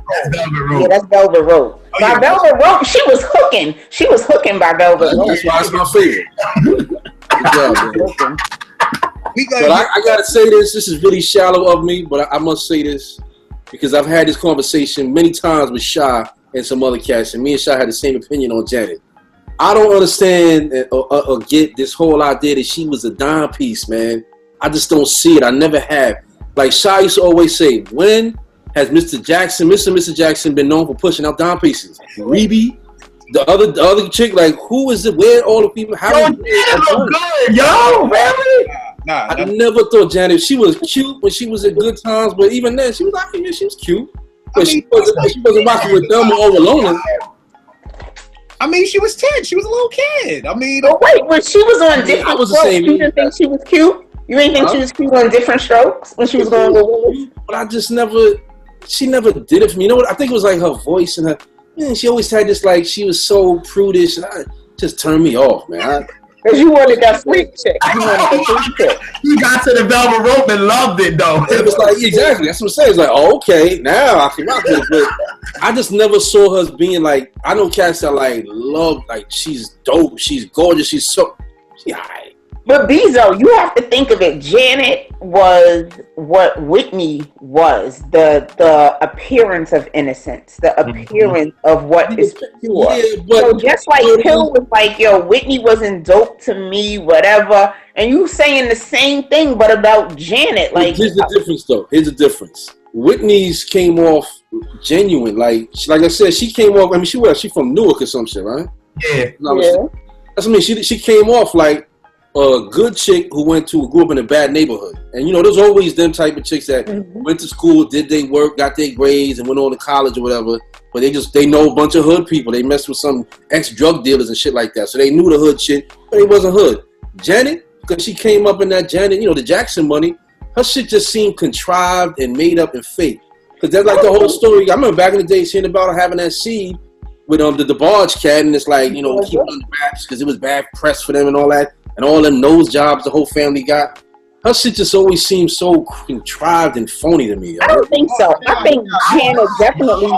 S6: Rope.
S5: Yeah, that's Velvet Rope. By Velvet Rope, she was hooking. She was hooking by Velvet Rope.
S4: That's why it's my favorite. But I gotta say this. This is really shallow of me, but I must say this because I've had this conversation many times with Sha and some other cats, and me and Sha had the same opinion on Janet. I don't understand or get this whole idea that she was a dime piece, man. I just don't see it. I never have. Like Sha used to always say, when has Mr. Jackson been known for pushing out dime pieces? Rebe, the other chick, like who is it? Where all the people? How?
S6: Yo, good, yo, really?
S4: I never thought Janet. She was cute when she was at good times, but even then, she was like, yeah, she was cute. But she wasn't rocking with them or alone.
S3: I mean, she was 10. She was a little kid. I mean,
S5: but wait, when she was on different strokes, you didn't think she was cute? You didn't think she was cute on different strokes when she was going with?
S4: But I just she never did it for me. You know what? I think it was like her voice and her. Man, she always had this like she was so prudish, and I just turned me off, man.
S5: Because you wanted that sweet chick.
S6: You got to the Velvet Rope and loved it, though.
S4: It was like, exactly. That's what I'm saying. It's like, oh, okay, now I can rock it. But I just never saw her as being like, I know cats that like love, like she's dope, she's gorgeous, she's so, yeah.
S5: But Beezo, you have to think of it. Janet was what Whitney was, the appearance of innocence, the appearance of what is pure. Yeah, so just like Hill was like, yo, Whitney wasn't dope to me, whatever. And you saying the same thing, but about Janet. Like,
S4: here's the difference, though. Here's the difference. Whitney's came off genuine. Like I said, she came off. I mean, she from Newark or some shit, right?
S6: Yeah.
S4: That's what I mean. She came off like a good chick who grew up in a bad neighborhood. And there's always them type of chicks that went to school, did their work, got their grades, and went on to college or whatever. But they know a bunch of hood people. They messed with some ex-drug dealers and shit like that. So they knew the hood shit, but it wasn't hood. Janet, because she came up in that Janet, the Jackson money, her shit just seemed contrived and made up and fake. Because that's like the whole story. I remember back in the day seeing about her having that seed with the Barge cat, and it's like, keep it on the raps because it was bad press for them and all that. And all them nose jobs the whole family got. Her shit just always seems so contrived and phony to me.
S5: I don't think so. I think Janet definitely.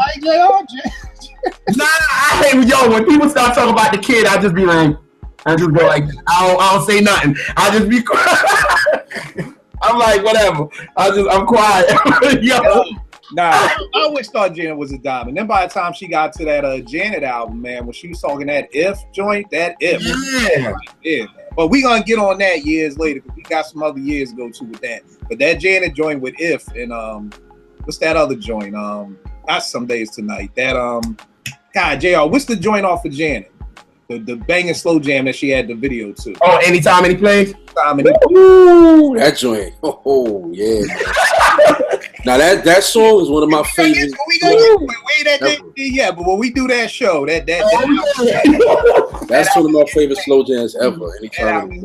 S6: When people start talking about the kid, I just be like, I don't say nothing. I just be quiet. I'm like, whatever. I'm quiet.
S3: Nah, I always thought Janet was a diamond. Then by the time she got to that Janet album, man, when she was talking that If joint, that If. Yeah. But we gonna get on that years later because we got some other years to go to with that. But that Janet joint with If and what's that other joint? That's Some Days Tonight. That God, JR, what's the joint off of Janet? The banging slow jam that she had the video to.
S6: Oh, Anytime, Any Place?
S4: Ooh, that joint. Oh yeah. Now that song is one of my favorites.
S3: Yeah, but when we do that show,
S4: that's one of my favorite slow jams ever. Anytime.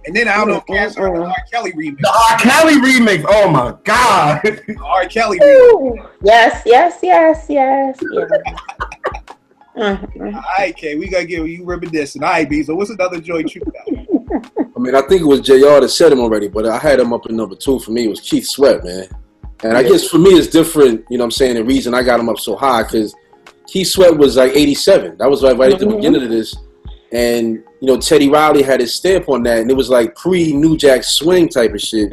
S3: And then I don't know if Cass heard the R. Kelly remix.
S6: The R. Kelly remix. Oh my God.
S3: The R. Kelly remix.
S5: Yes.
S3: All right, Kay, we gotta give you reminiscing. All right, Beezo, what's another joint you got?
S4: I mean, I think it was JR that said him already, but I had him up in number 2 for me. It was Keith Sweat, man. And I guess for me it's different, you know what I'm saying, the reason I got him up so high, because Keith Sweat was like 87. That was like right at the beginning of this. And, you know, Teddy Riley had his stamp on that, and it was like pre-New Jack Swing type of shit.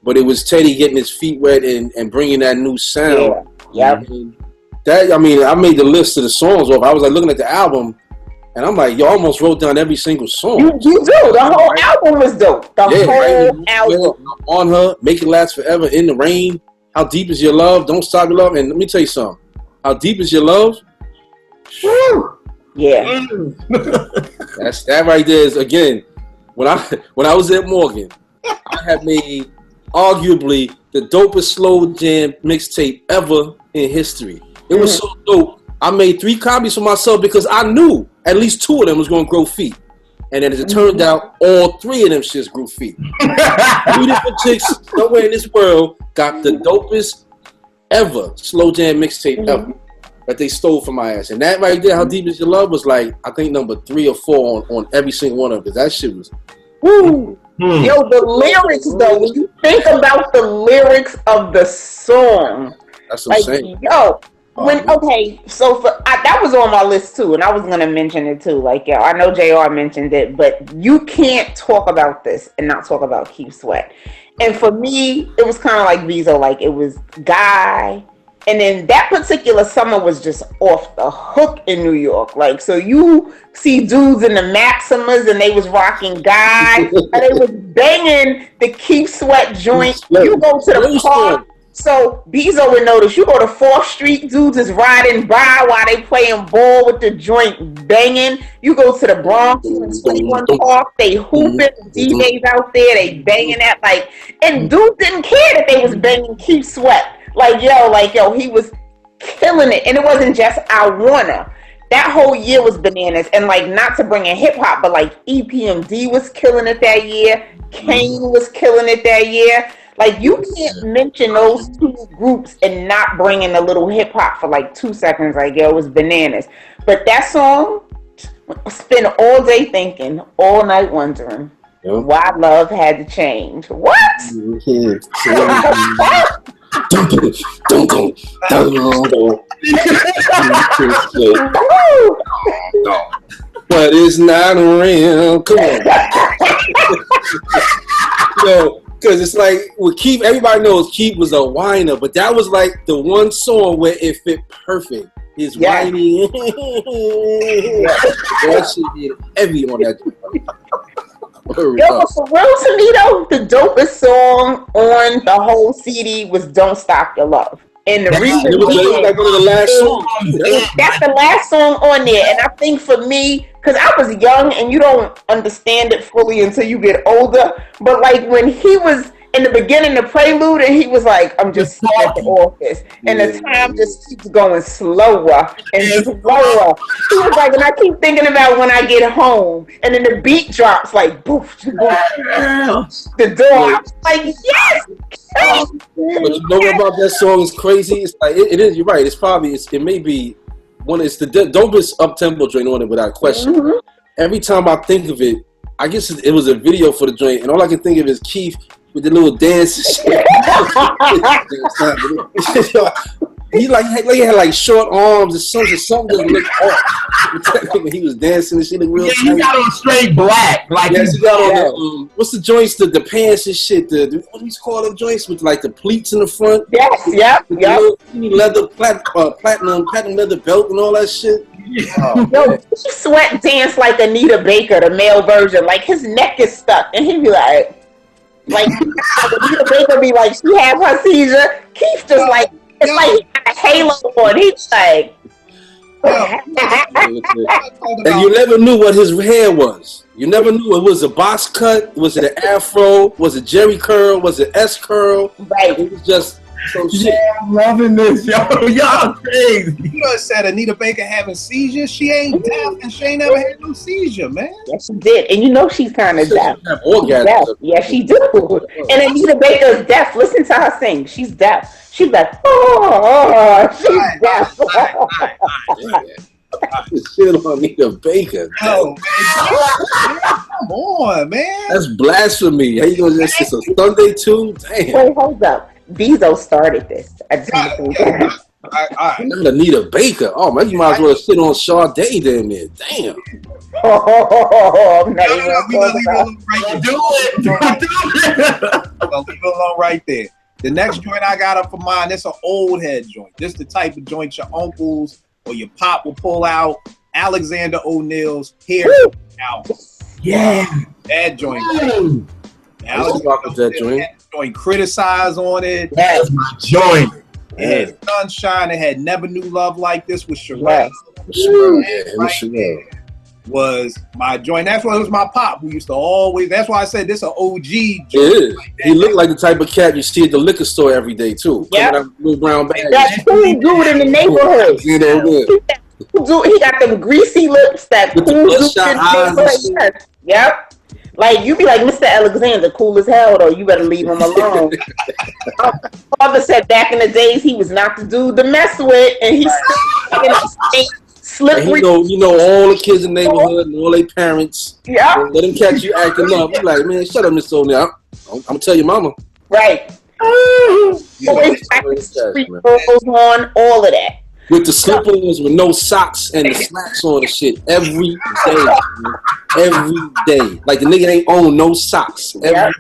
S4: But it was Teddy getting his feet wet and bringing that new sound.
S5: Yeah.
S4: That, I mean, I made the list of the songs off. I was like looking at the album, and I'm like, yo, I almost wrote down every single song.
S5: You do. The whole album was dope. The whole album.
S4: On Her, Make It Last Forever, In the Rain, How Deep Is Your Love, Don't Stop Your Love. And let me tell you something. How Deep Is Your Love?
S5: Woo. Yeah.
S4: That's that right there is, again, when I was at Morgan, I had made arguably the dopest slow jam mixtape ever in history. It was so dope. I made 3 copies for myself because I knew at least 2 of them was going to grow feet. And then as it turned out, all 3 of them shits grew feet. 3 different chicks somewhere in this world got the dopest ever slow jam mixtape ever that they stole from my ass. And that right there, How Deep Is Your Love, was like, I think number 3 or 4 on every single one of them. Because that shit was,
S5: woo. Yo, the lyrics though, when you think about the lyrics of the song,
S4: that's what I'm saying.
S5: Yo, so that was on my list too, and I was gonna mention it too. Like, I know JR mentioned it, but you can't talk about this and not talk about Keith Sweat. And for me, it was kind of like Beezo, like it was Guy, and then that particular summer was just off the hook in New York. Like, so you see dudes in the Maximas and they was rocking Guy, and they was banging the Keith Sweat joint. You go to the park. So Beezo would notice, you go to 4th Street, dudes is riding by while they playing ball with the joint banging. You go to the Bronx, 21 Park, they hooping, DJs out there, they banging that, like, and dudes didn't care that they was banging Keith Sweat. Like, yo, he was killing it. And it wasn't just I Wanna. That whole year was bananas. And like, not to bring in hip hop, but like EPMD was killing it that year. Kane was killing it that year. Like, you can't mention those 2 groups and not bring in a little hip hop for like 2 seconds. Like, yo, it was bananas. But that song, spend all day thinking, all night wondering why love had to change. What?
S4: But it's not real. Come on. Yo. Because it's like, with Keith, everybody knows Keith was a whiner, but that was like the one song where it fit perfect. His whining. That shit did heavy on that.
S5: Yo, but for real to me though, the dopest song on the whole CD was Don't Stop Your Love. And the reason
S4: it was like one of the last songs.
S5: That's the last song on there. And I think for me, because I was young and you don't understand it fully until you get older. But like when he was in the beginning, the prelude, and he was like, I'm just at the office. And the time just keeps going slower and slower. He was like, and I keep thinking about when I get home. And then the beat drops like, boof. The door. I'm like, yes!
S4: But you know what about that song is crazy? It's like, it is, you're right. It's probably, it may be one, it's the dopest up-tempo joint on it without question. Every time I think of it, I guess it was a video for the joint, and all I can think of is Keith with the little dance and shit. He had like short arms or something just looked off. When he was dancing and shit looked real tight.
S6: He got on straight black. Like
S4: he got on what's the joints, the pants and shit, what do you call them joints with like the pleats in the front?
S5: Yes, yep.
S4: Leather platinum leather belt and all that shit.
S5: Yo, he sweat dance like Anita Baker, the male version. Like his neck is stuck, and he'd be like Anita Baker be like, she have her seizure. Keith just like, it's like he got a halo on. He's like,
S4: and you never knew what his hair was. You never knew it was a box cut. Was it an afro? Was it Jerry curl? Was it S curl?
S5: Right.
S4: It was just some shit.
S6: Yeah, I'm loving this, yo. Y'all crazy.
S3: You know, said Anita Baker having seizures. She ain't deaf, and she ain't never had no seizure, man.
S5: Yes, she did, and you know she's kind of deaf.
S4: Orgasm.
S5: Yeah, she do. And Anita Baker's deaf. Listen to her sing. She's deaf. She's like, she's deaf.
S4: Shit on Anita Baker.
S3: Oh, man. Come on, man.
S4: That's blasphemy. How you gonna just it's a Sunday too? Damn.
S5: Wait, hold up. Beezo started this.
S4: Not Anita Baker. Oh man, you might as well sit on Sade then. Damn.
S5: I'm not even
S3: We'll leave it alone right there.
S6: Do it.
S3: We'll leave it alone right there. The next joint I got up for mine, it's an old head joint. This the type of joint your uncles or your pop will pull out. Alexander O'Neal's Hair Out.
S6: Yeah.
S3: That joint.
S4: That
S3: joint criticized on it.
S6: That's my joint.
S3: It had Sunshine. It had Never Knew Love Like This with Sherelle. Was my joint. That's why it was my pop who used to always. That's why I said this an OG joint.
S4: It is. He looked like the type of cat you see at the liquor store every day too.
S5: Yeah.
S4: Little brown bag.
S5: That cool dude in the neighborhood. He got them greasy lips. That cool dude in the neighborhood. Yep. Like you be like, Mr. Alexander, cool as hell though. You better leave him alone. Father said back in the days he was not the dude to mess with, and he's still slippery.
S4: You know all the kids in the neighborhood and all their parents.
S5: Yeah.
S4: Let them catch you acting up. You like, man, shut up, Mr. O'Neal. I'm gonna tell your mama.
S5: Right. Always street vocals on, all of that.
S4: With the slip-ons with no socks and the slacks on and shit every day. Man. Every day. Like the nigga ain't own no socks every day.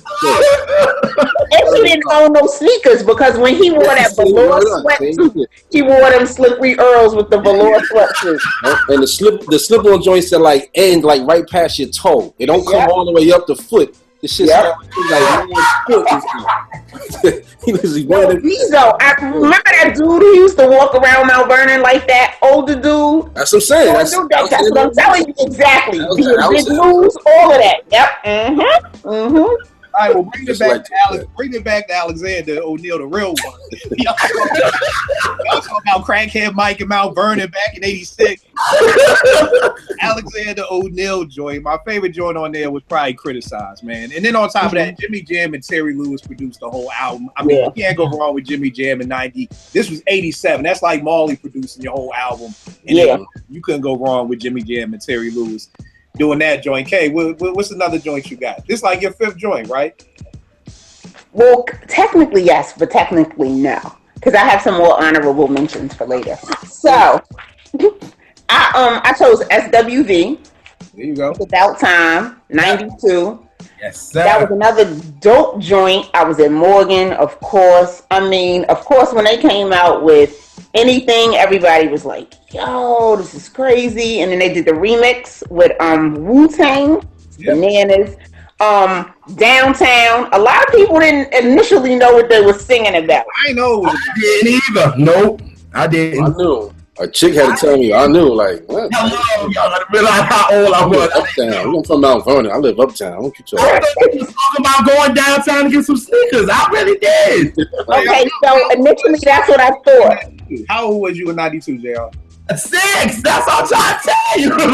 S5: And he didn't own no sneakers because when he wore that velour sweatsuit, he wore them slippery Earls with the velour sweatsuit.
S4: And the slip-on joints that like end like right past your toe. They don't come all the way up the foot. The shit's like he was wearing
S5: Beezo. I remember that dude who used to walk around Mount Vernon like that older dude.
S4: That's what I'm saying. That's
S5: what I'm telling you exactly. Big news, all of that. Yep.
S3: All right, well, bring it back to Alexander O'Neal, the real one. Y'all talking about crackhead Mike and Mount Vernon back in '86. Alexander O'Neal joint. My favorite joint on there was probably Criticized, man. And then on top of that, Jimmy Jam and Terry Lewis produced the whole album. I mean, you can't go wrong with Jimmy Jam in '90. This was '87. That's like Marley producing your whole album. And you couldn't go wrong with Jimmy Jam and Terry Lewis doing that joint. Kaye, what's another joint you got? This like your fifth joint, right?
S5: Well, technically yes, but technically no, because I have some more honorable mentions for later. So I chose SWV.
S3: There you go.
S5: It's About Time, '92.
S6: Yes, sir.
S5: That was another dope joint. I was in Morgan, of course. I mean, of course, when they came out with Anything, everybody was like, yo, this is crazy. And then they did the remix with Wu-Tang, Bananas, Downtown. A lot of people didn't initially know what they were singing about.
S3: I know.
S6: I didn't either. Nope. I didn't.
S4: I knew. A chick had to tell me. I knew, like, what?
S6: Hello, y'all gotta realize how old I was.
S4: Uptown. I'm from Mount Vernon. I live uptown. What you talking
S6: I thought you was talking about going downtown to get some sneakers. I really did.
S5: Okay, so initially that's what I thought.
S3: How old was you in '92, JR?
S6: 6. That's what I'm trying to tell you.
S5: Wait,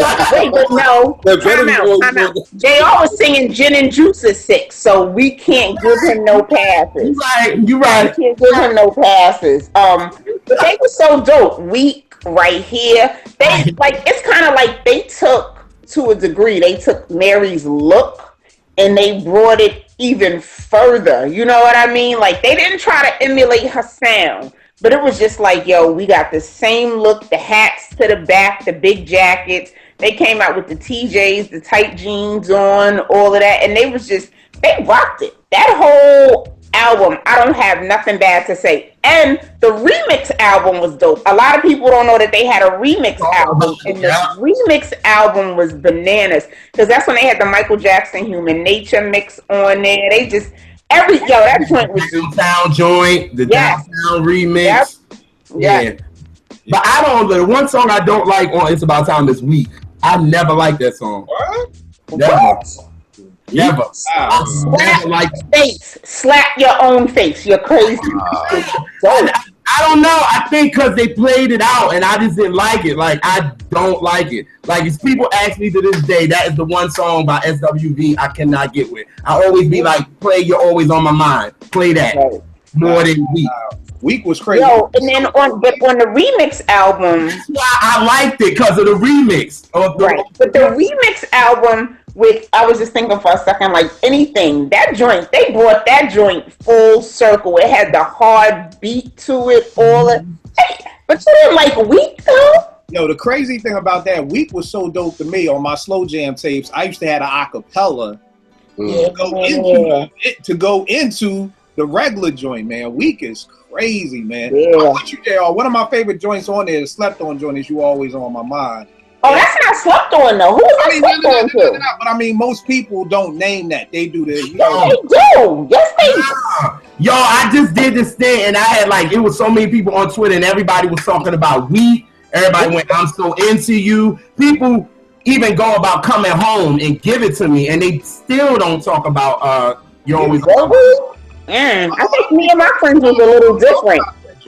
S5: but no. Time out. JR was singing Gin and Juice at 6, so we can't give him no passes.
S6: You right.
S5: We can't give him no passes. But they were so dope. Weak right here. They like it's kind of like they took to a degree. They took Mary's look and they brought it even further. You know what I mean? Like they didn't try to emulate her sound, But it was just like, yo, we got the same look, the hats to the back, the big jackets. They came out with the TJs, the tight jeans on, all of that. And they rocked it. That whole album, I don't have nothing bad to say. And the remix album was dope. A lot of people don't know that they had a remix album. And the remix album was bananas. Because that's when they had the Michael Jackson Human Nature mix on there. They just... that joint was
S6: downtown joint, the downtown remix. Yeah. But the one song I don't like on It's About Time is Weak. I never liked that song.
S3: What?
S6: Never.
S5: Slap your own face. You're crazy.
S6: I don't know. I think because they played it out and I just didn't like it. Like, I don't like it. Like, if people ask me to this day, that is the one song by SWV I cannot get with. I always be like, play You're Always on My Mind. Play that. More than Weak.
S3: Weak was crazy.
S5: And then on the remix album.
S6: That's why I liked it, because of the remix.
S5: But the remix album, I was just thinking for a second, like anything, that joint, they brought that joint full circle. It had the hard beat to it, all it. Hey, but you didn't like Weak though?
S3: Yo, the crazy thing about that, Weak was so dope to me on my slow jam tapes. I used to have an acapella to go into the regular joint, man. Weak is crazy, man.
S5: Yeah.
S3: I'm with you, JR. One of my favorite joints on there, the slept on joint, is You Always On My Mind.
S5: Oh, that's not slept on though. Who is that slept on to?
S3: But I mean, most people don't name that. They do this.
S5: Yes, they do. Yes, they do.
S6: Yo, I just did this thing, and I had it was so many people on Twitter, and everybody was talking about Weak. Everybody went, I'm so into you. People even go about coming home and give it to me, and they still don't talk about You're Always On.
S5: I think Me and My Friends was a little different.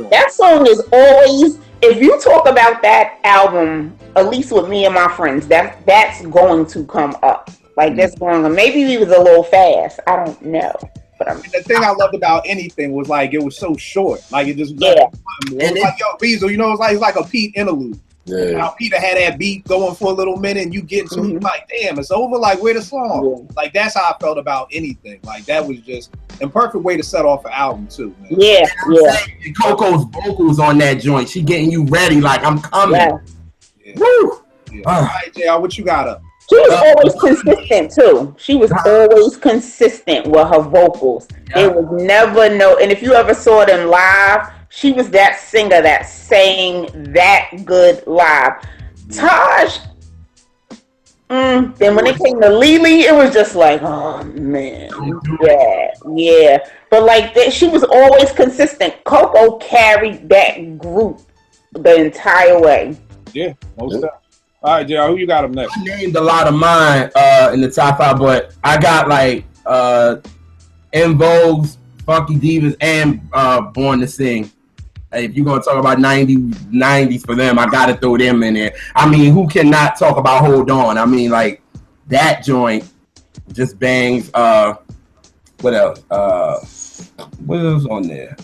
S5: That song is always, if you talk about that album, at least with Me and My Friends, that's going to come up. Like, that's going to, maybe he was a little fast. I don't know. But
S3: the thing I loved about Anything was it was so short. Like, it just was like, yo, Beezo, it's like a Pete interlude.
S4: Yeah.
S3: How Peter had that beat going for a little minute and you get to it, like, damn, it's over. Like, where the song? Like, that's how I felt about Anything. Like, that was just a perfect way to set off an album too, man.
S5: Yeah.
S6: And Coco's vocals on that joint, she getting you ready, like, I'm coming. Woo!
S3: All right, JR, what you got up?
S5: She was always consistent too. She was always consistent with her vocals. There was never and if you ever saw them live, she was that singer that sang that good live. Taj, then when it came to Lily, it was just like, oh man, yeah. But she was always consistent. Coco carried that group the entire way.
S3: Yeah, most definitely. All right, JR, who you got up next?
S6: I named a lot of mine in the top 5, but I got En Vogue's, Funky Divas, and Born to Sing. If you're going to talk about 90s for them, I got to throw them in there. I mean, who cannot talk about Hold On? I mean, that joint just bangs. What else? What else on there?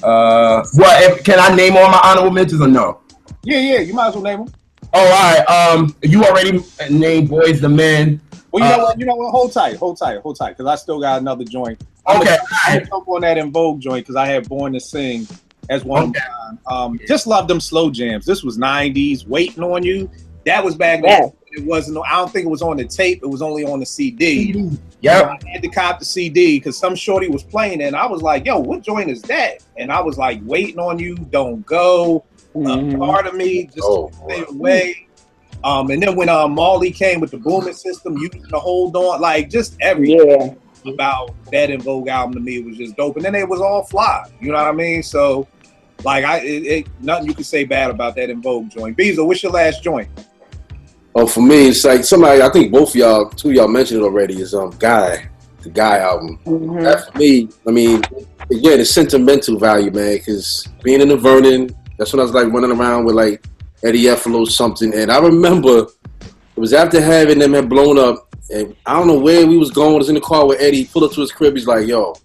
S6: Can I name all my honorable mentions or no?
S3: Yeah, you might as well name them.
S6: Oh, all right. You already named Boyz II Men.
S3: Well, you know what? Hold tight, because I still got another joint.
S6: Okay.
S3: I'm jump on that En Vogue joint because I had Born to Sing as one of mine. Just love them slow jams. This was 90s, Waiting on You. That was back then. It wasn't. I don't think it was on the tape. It was only on the CD.
S6: Yeah.
S3: I had to cop the CD because some shorty was playing it, and I was like, "Yo, what joint is that?" And I was like, "Waiting on You, Don't Go." Part of me just stay away. And then when Marley came with the booming system, using the Hold On, just everything about that En Vogue album to me was just dope. And then it was all fly, you know what I mean? So, nothing you can say bad about that En Vogue joint. Beezo, what's your last joint?
S4: Oh, for me, it's like somebody. I think both of y'all, two of y'all mentioned it already. Is Guy, the Guy album. That for me, I mean, again, it's sentimental value, man. Because being in the Vernon. That's when I was running around with Eddie Effalo something. And I remember it was after having them had blown up. And I don't know where we was going. I was in the car with Eddie. Pulled up to his crib. He's like, yo,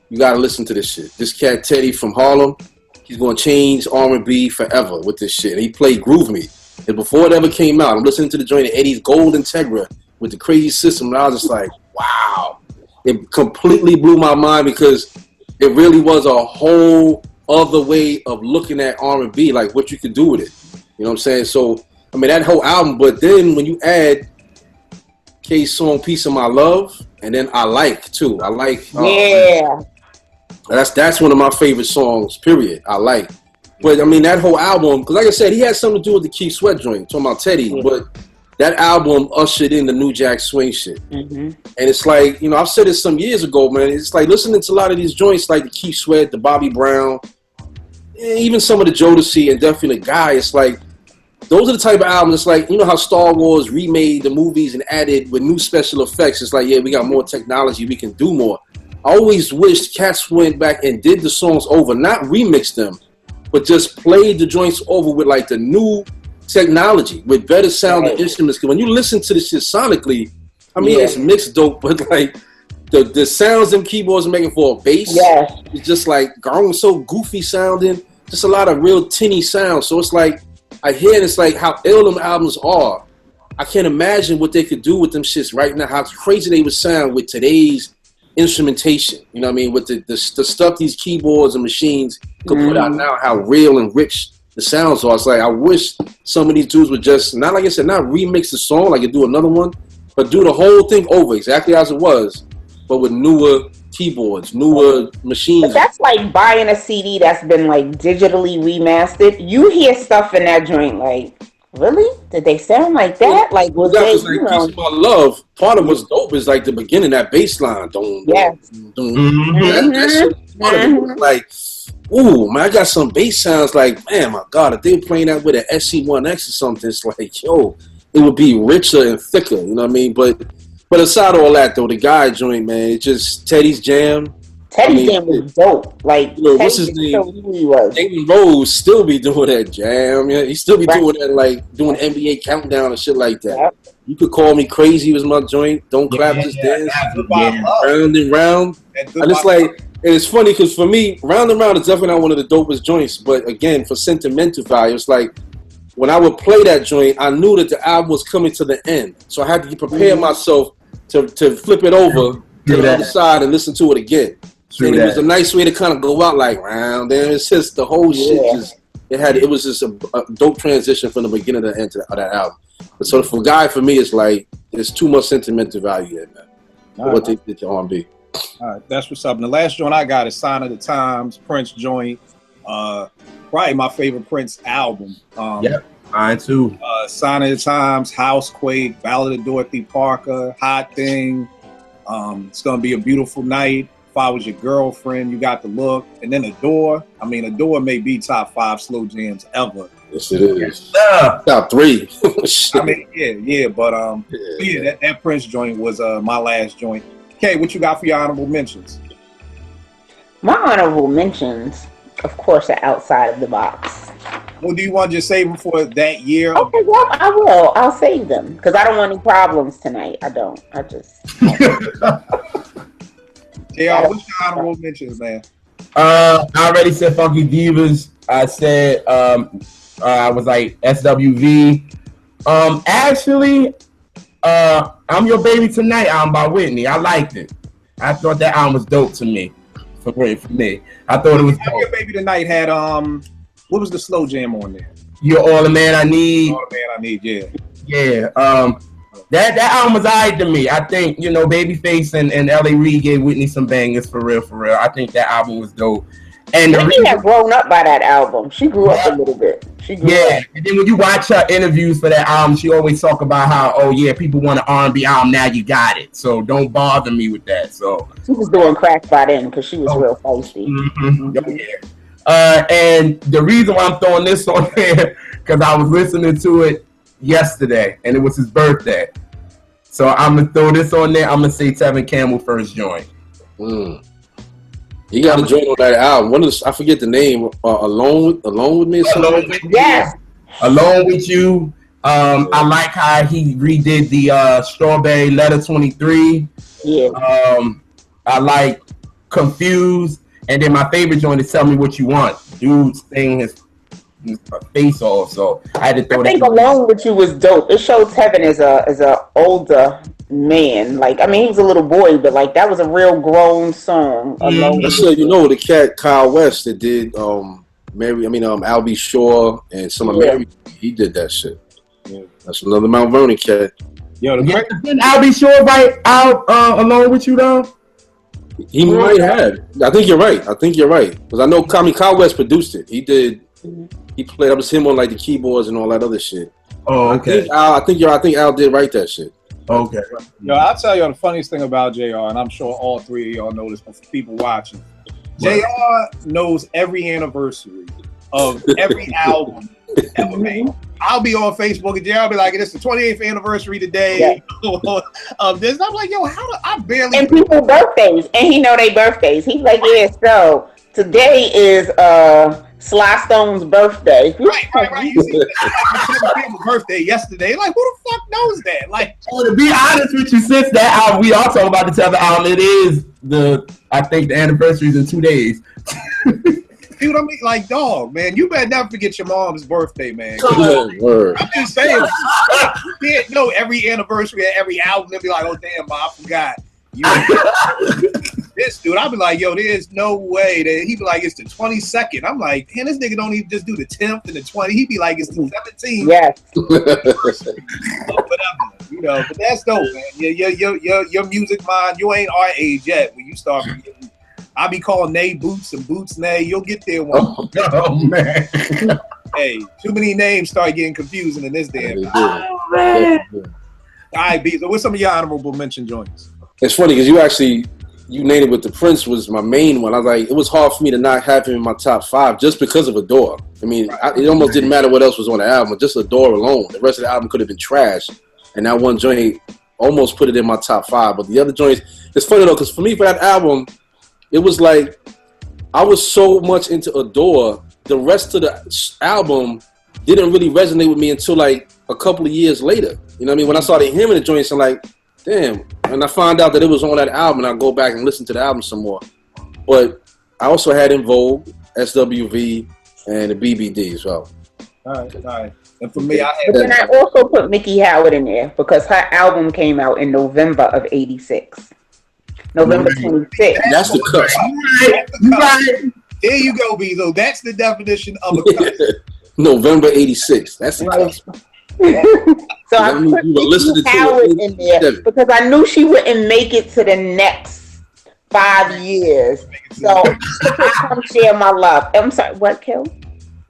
S4: you got to listen to this shit. This cat Teddy from Harlem, he's going to change R&B forever with this shit. And he played Groove Me. And before it ever came out, I'm listening to the joint of Eddie's Gold Integra with the Crazy System. And I was just like, wow. It completely blew my mind because it really was a whole other way of looking at R&B, like what you could do with it. You know what I'm saying? So, I mean, that whole album, but then when you add Kaye's song Piece of My Love, and then I Like, too. I Like. That's one of my favorite songs, period. I Like. But, I mean, that whole album, because like I said, he had something to do with the Keith Sweat joint, talking about Teddy, but that album ushered in the New Jack Swing shit. And it's like, you know, I've said it some years ago, man. It's like listening to a lot of these joints, like the Keith Sweat, the Bobby Brown, even some of the Jodeci and definitely Guy. It's like, those are the type of albums. It's like, you know how Star Wars remade the movies and added with new special effects. It's like, yeah, we got more technology. We can do more. I always wished cats went back and did the songs over, not remixed them, but just played the joints over with like the new technology, with better sounding instruments. Because when you listen to this shit sonically, I mean, it's mixed dope, but like the sounds them keyboards are making for a bass, it's just like so goofy sounding, just a lot of real tinny sounds. So it's like, I hear it, it's like how ill them albums are. I can't imagine what they could do with them shits right now, how crazy they would sound with today's instrumentation. You know what I mean? With the stuff these keyboards and machines could put out now, how real and rich the sounds are. It's like, I wish some of these dudes would just, not like I said, not remix the song, like you do another one, but do the whole thing over exactly as it was, but with newer keyboards, newer machines.
S5: But that's like buying a CD that's been like digitally remastered. You hear stuff in that joint like, really? Did they sound like that? Like, was they,
S4: like, you know, Piece of My Love, part of what's dope is like the beginning, that bass line. Like, ooh, man, I got some bass sounds like, man, my God, if they were playing that with an SC1X or something, it's like, yo, it would be richer and thicker, you know what I mean? But aside all that, though, the Guy joint, man, it's just Teddy's jam.
S5: Teddy's jam was dope. Like,
S4: you know, what's his name? David Rose still be doing that jam. Yeah, he still be doing that, like doing NBA countdown and shit like that. You Could Call Me Crazy was my joint. Don't Clap, Just Dance. Round and Round. And it's like, and it's funny because for me, Round and Round is definitely not one of the dopest joints. But again, for sentimental value, it's like when I would play that joint, I knew that the album was coming to the end, so I had to prepare myself to flip it over to the other side and listen to it again. And it was a nice way to kind of go out like round. And it's just the whole shit. It was just a dope transition from the beginning to the end of that album. But so for Guy, for me, it's like there's too much sentimental value in that. What they did to R&B.
S3: All right, that's what's up. And the last joint I got is Sign of the Times, Prince joint. Probably my favorite Prince album.
S6: Mine too.
S3: Sign of the Times, Housequake, Ballad of Dorothy Parker, Hot Thing. It's gonna be a beautiful night. If I Was Your Girlfriend, You Got the Look, and then Adore. I mean, Adore may be top 5 slow jams ever.
S4: Yes, it is. Top 3.
S3: I mean, but that Prince joint was my last joint. Kaye, what you got for your honorable mentions?
S5: My honorable mentions, of course, are outside of the box.
S3: Well, do you want to just save them for that year?
S5: Okay, well, I will. I'll save them because I don't want any problems tonight. I don't. I just.
S3: JR, what's your honorable mentions, man?
S6: I already said Funky Divas. I said I was like SWV. Actually, I'm Your Baby Tonight album by Whitney. I liked it. I thought that album was dope to me. For me, I thought it was dope.
S3: Your Baby Tonight had what was the slow jam on there?
S6: You're All the Man I Need.
S3: All the Man I Need, yeah.
S6: Yeah. That album was alright to me. I think, you know, Babyface and L.A. Reid gave Whitney some bangers for real. I think that album was dope. And
S5: Whitney had grown up by that album. She grew up a little bit. She grew up.
S6: And then when you watch her interviews for that album, she always talk about how, oh yeah, people want an R&B album, now you got it. So don't bother me with that. So
S5: she was doing crack by then because she was real feisty.
S6: And the reason why I'm throwing this on there, because I was listening to it yesterday, and it was his birthday. So I'm going to throw this on there. I'm going to say Tevin Campbell first joint.
S4: He got a joint on that album. I forget the name. Alone with Me or something?
S5: Yes.
S6: Alone With You. I like how he redid the Strawberry Letter 23.
S5: Yeah.
S6: I like Confused. And then my favorite joint is Tell Me What You Want. Dude sing his face off, so I had to throw that.
S5: I think Alone With You was dope. It showed Tevin as a older man, like, I mean, he was a little boy, but like that was a real grown song.
S4: So you know the cat Kyle West that did I'll Be Sure and some of Mary, he did that shit. Yeah. That's another Mount Vernon cat.
S3: Yo,
S6: didn't I'll Be Sure right out along with you though?
S4: He might have. I think you're right. Because I know Kyle West produced it. He did. He played. It was him on like the keyboards and all that other shit.
S6: Oh, okay.
S4: I think Al did write that shit.
S6: Okay.
S3: Yo, I'll tell y'all the funniest thing about JR, and I'm sure all three of y'all know this, but for people watching, JR knows every anniversary of every album ever made. I'll be on Facebook and JR will be like, it's the 28th anniversary today of this. And I'm like, yo, how do I barely...
S5: And people's birthdays. And he know their birthdays. He's like, yeah, so today is Sly Stone's birthday.
S3: Right. You see people's birthday yesterday. Like, who the fuck knows that? Like,
S6: to be honest with you, since that album, we all talk about this other album. It is I think the anniversary is in 2 days.
S3: See what I mean? Like, dog, man, you better never forget your mom's birthday, man.
S4: Word.
S3: I'm just saying, you can't know every anniversary of every album and be like, oh, damn, Mom, I forgot. This dude, I'll be like, yo, there's no way that he'd be like, it's the 22nd. I'm like, man, this nigga don't even just do the 10th and the 20th. He'd be like, it's the 17th.
S5: Yes.
S3: Whatever, but that's dope, man. Your music mind, you ain't our age yet when you start forgetting. I'll be calling Nay Boots and Boots Nay. You'll get there one.
S6: Oh man.
S3: Hey, too many names start getting confusing in this damn.
S6: Oh man.
S3: All right, Beezo, what's some of your honorable mention joints?
S4: It's funny because you named it with the Prince was my main one. I was like, it was hard for me to not have him in my top 5 just because of Adore. I mean, it almost didn't matter what else was on the album, just Adore alone. The rest of the album could have been trash, and that one joint almost put it in my top 5. But the other joints, it's funny though, because for me, for that album, it was like I was so much into Adore, the rest of the album didn't really resonate with me until like a couple of years later. You know what I mean? When I started hearing the joints, I'm like, damn. And I found out that it was on that album, and I go back and listen to the album some more. But I also had In Vogue, SWV, and the BBD as well.
S3: All right. And for me, I had.
S5: And I also put Mickey Howard in there because her album came out in November of '86. November 26th.
S4: That's the cut.
S3: Right. There you go, Beezo. That's the definition of a cut.
S4: November '86. That's the cut.
S5: So I put Mickey Howard in there because I knew she wouldn't make it to the next 5 years. So I come share my love. I'm sorry, what, Kel?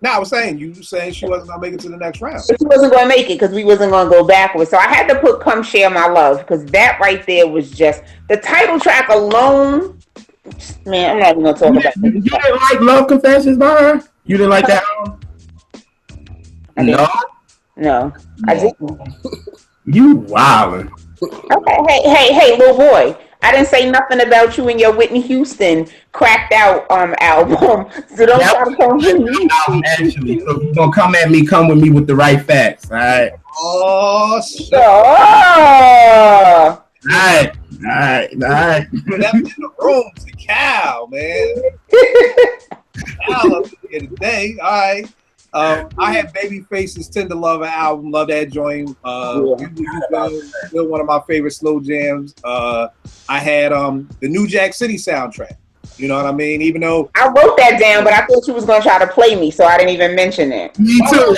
S3: No, I was saying, you saying she wasn't going to make it to the next round.
S5: She wasn't going to make it because we wasn't going to go backwards. So I had to put Come Share My Love because that right there was just, the title track alone, man, I'm not even going to talk about it.
S6: You didn't like Love Confessions by her? You didn't like that album?
S5: No, I didn't.
S6: You wildin'.
S5: Okay, hey, little boy. I didn't say nothing about you and your Whitney Houston cracked out album. So don't try to come with me.
S6: Actually, so you don't come at me, come with me with the right facts. All right.
S3: Oh, shit.
S5: Oh.
S6: All right.
S3: That's in the room to Cal, man. Cal up here today. All right. I had Babyface's Tender Lover album. Love that joint. Still one of my favorite slow jams. I had the New Jack City soundtrack. You know what I mean? Even though
S5: I wrote that down, but I thought you was gonna try to play me, so I didn't even mention it.
S6: Me too.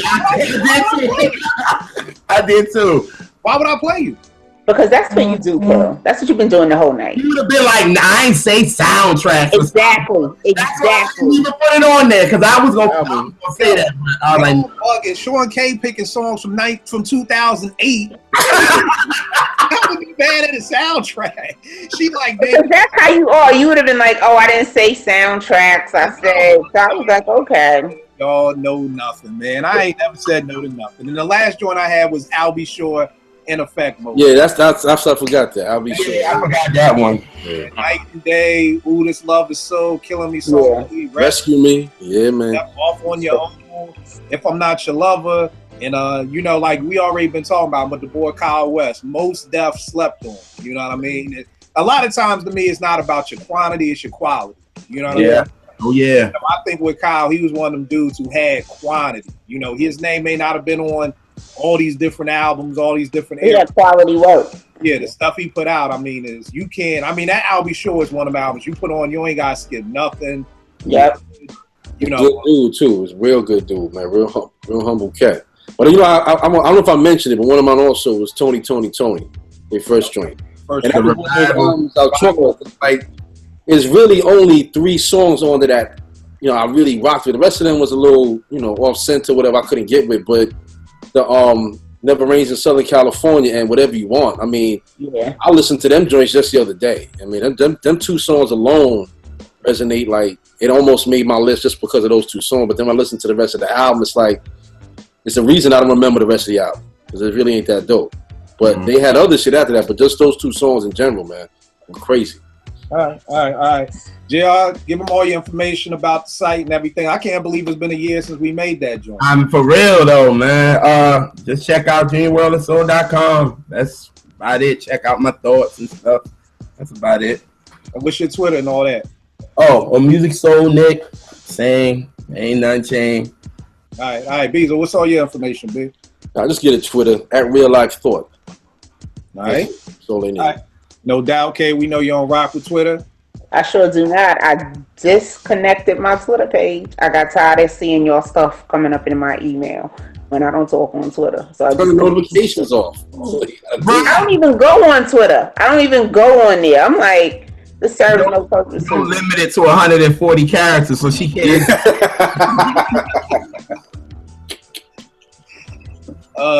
S6: I did too.
S3: Why would I play you?
S5: Because that's what you do, Carol. That's what you've been doing the whole night.
S6: You would have been like, I ain't say soundtrack.
S5: Exactly.
S6: That's why I didn't even put it on there, because I was gonna say that. But I was
S3: like, Sean Kaye picking songs from 2008. That would be bad at the soundtrack. She like,
S5: because that's how you are. You would have been like, oh, I didn't say soundtracks. I said, so I was like, okay.
S3: Y'all know nothing, man. I ain't never said no to nothing. And the last joint I had was I'll Be Sure. In Effect mode.
S4: Yeah, that's I forgot that. I'll be sure.
S6: Yeah, I forgot that one.
S3: Yeah. Night and Day, Ooh, This Love Is So Killing Me Softly.
S4: Rescue Me. Yeah, man.
S3: Off on Your Own. If I'm Not Your Lover. And you know, like we already been talking about, but the boy Kyle West, Most Def slept on. You know what I mean? A lot of times to me, it's not about your quantity, it's your quality. You know what I mean?
S6: Oh yeah.
S3: So I think with Kyle, he was one of them dudes who had quantity. You know, his name may not have been on all these different albums, all these different
S5: eras. He had quality work.
S3: Yeah, the stuff he put out, I mean, is you can't. I mean, that Albie Shore is one of the albums you put on. You ain't gotta skip nothing.
S5: Yep.
S3: You know,
S4: good dude too. It's a real good dude, man. Real humble cat. But you know, I don't know if I mentioned it, but one of mine also was Tony, their first joint. And that was one of the albums I was talking about. Like, there's really only 3 songs on to that. You know, I really rocked with. The rest of them was a little, you know, off center, whatever I couldn't get with. But the Never Rains in Southern California and Whatever You Want. I mean, I listened to them joints just the other day. I mean, them 2 songs alone resonate. Like, it almost made my list just because of those 2 songs. But then when I listen to the rest of the album, it's like, it's the reason I don't remember the rest of the album, because it really ain't that dope. But they had other shit after that, but just those 2 songs in general, man, were crazy.
S3: All right. JR, give them all your information about the site and everything. I can't believe it's been a year since we made that joint.
S6: I'm for real though, man. Just check out dreamworldandsoul.com. That's about it. Check out my thoughts and stuff. That's about it.
S3: And what's your Twitter and all that?
S6: Oh, on Music Soul Nick, same, ain't nothing changed.
S3: All right, Beezo, what's all your information, B?
S4: I just get a Twitter at Real Life Thought.
S3: All right.
S4: That's all they need.
S3: All right. No doubt, Kaye, we know you on rock with Twitter.
S5: I sure do not. I disconnected my Twitter page. I got tired of seeing your stuff coming up in my email when I don't talk on Twitter. So I
S4: turn the notifications off.
S5: I don't even go on Twitter. I don't even go on there. I'm like, this serves no purpose.
S6: Don't limit it to 140 characters so she can't.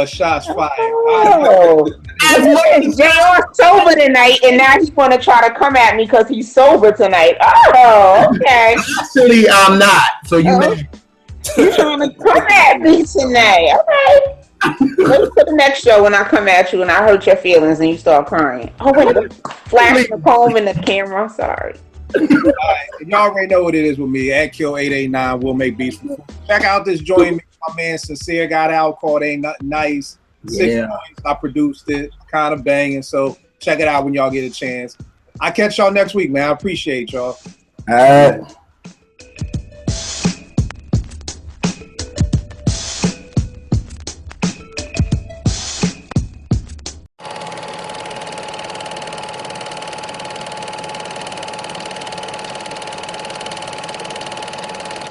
S3: Shots fired.
S5: Oh. JR sober tonight, and now he's going to try to come at me because he's sober tonight. Oh, okay.
S6: Actually, I'm not. So you
S5: You're trying to come at me tonight. All right. Wait for the next show when I come at you and I hurt your feelings and you start crying. Oh, wait. Flash the comb in the camera. I'm sorry.
S3: All right. Y'all already know what it is with me. At Kill889, we'll make beats. Check out this joint my man Sincere got out called Ain't Nothing Nice. 6 points. I produced it. Kind of banging. So check it out when y'all get a chance. I'll catch y'all next week, man. I appreciate y'all.
S6: all right.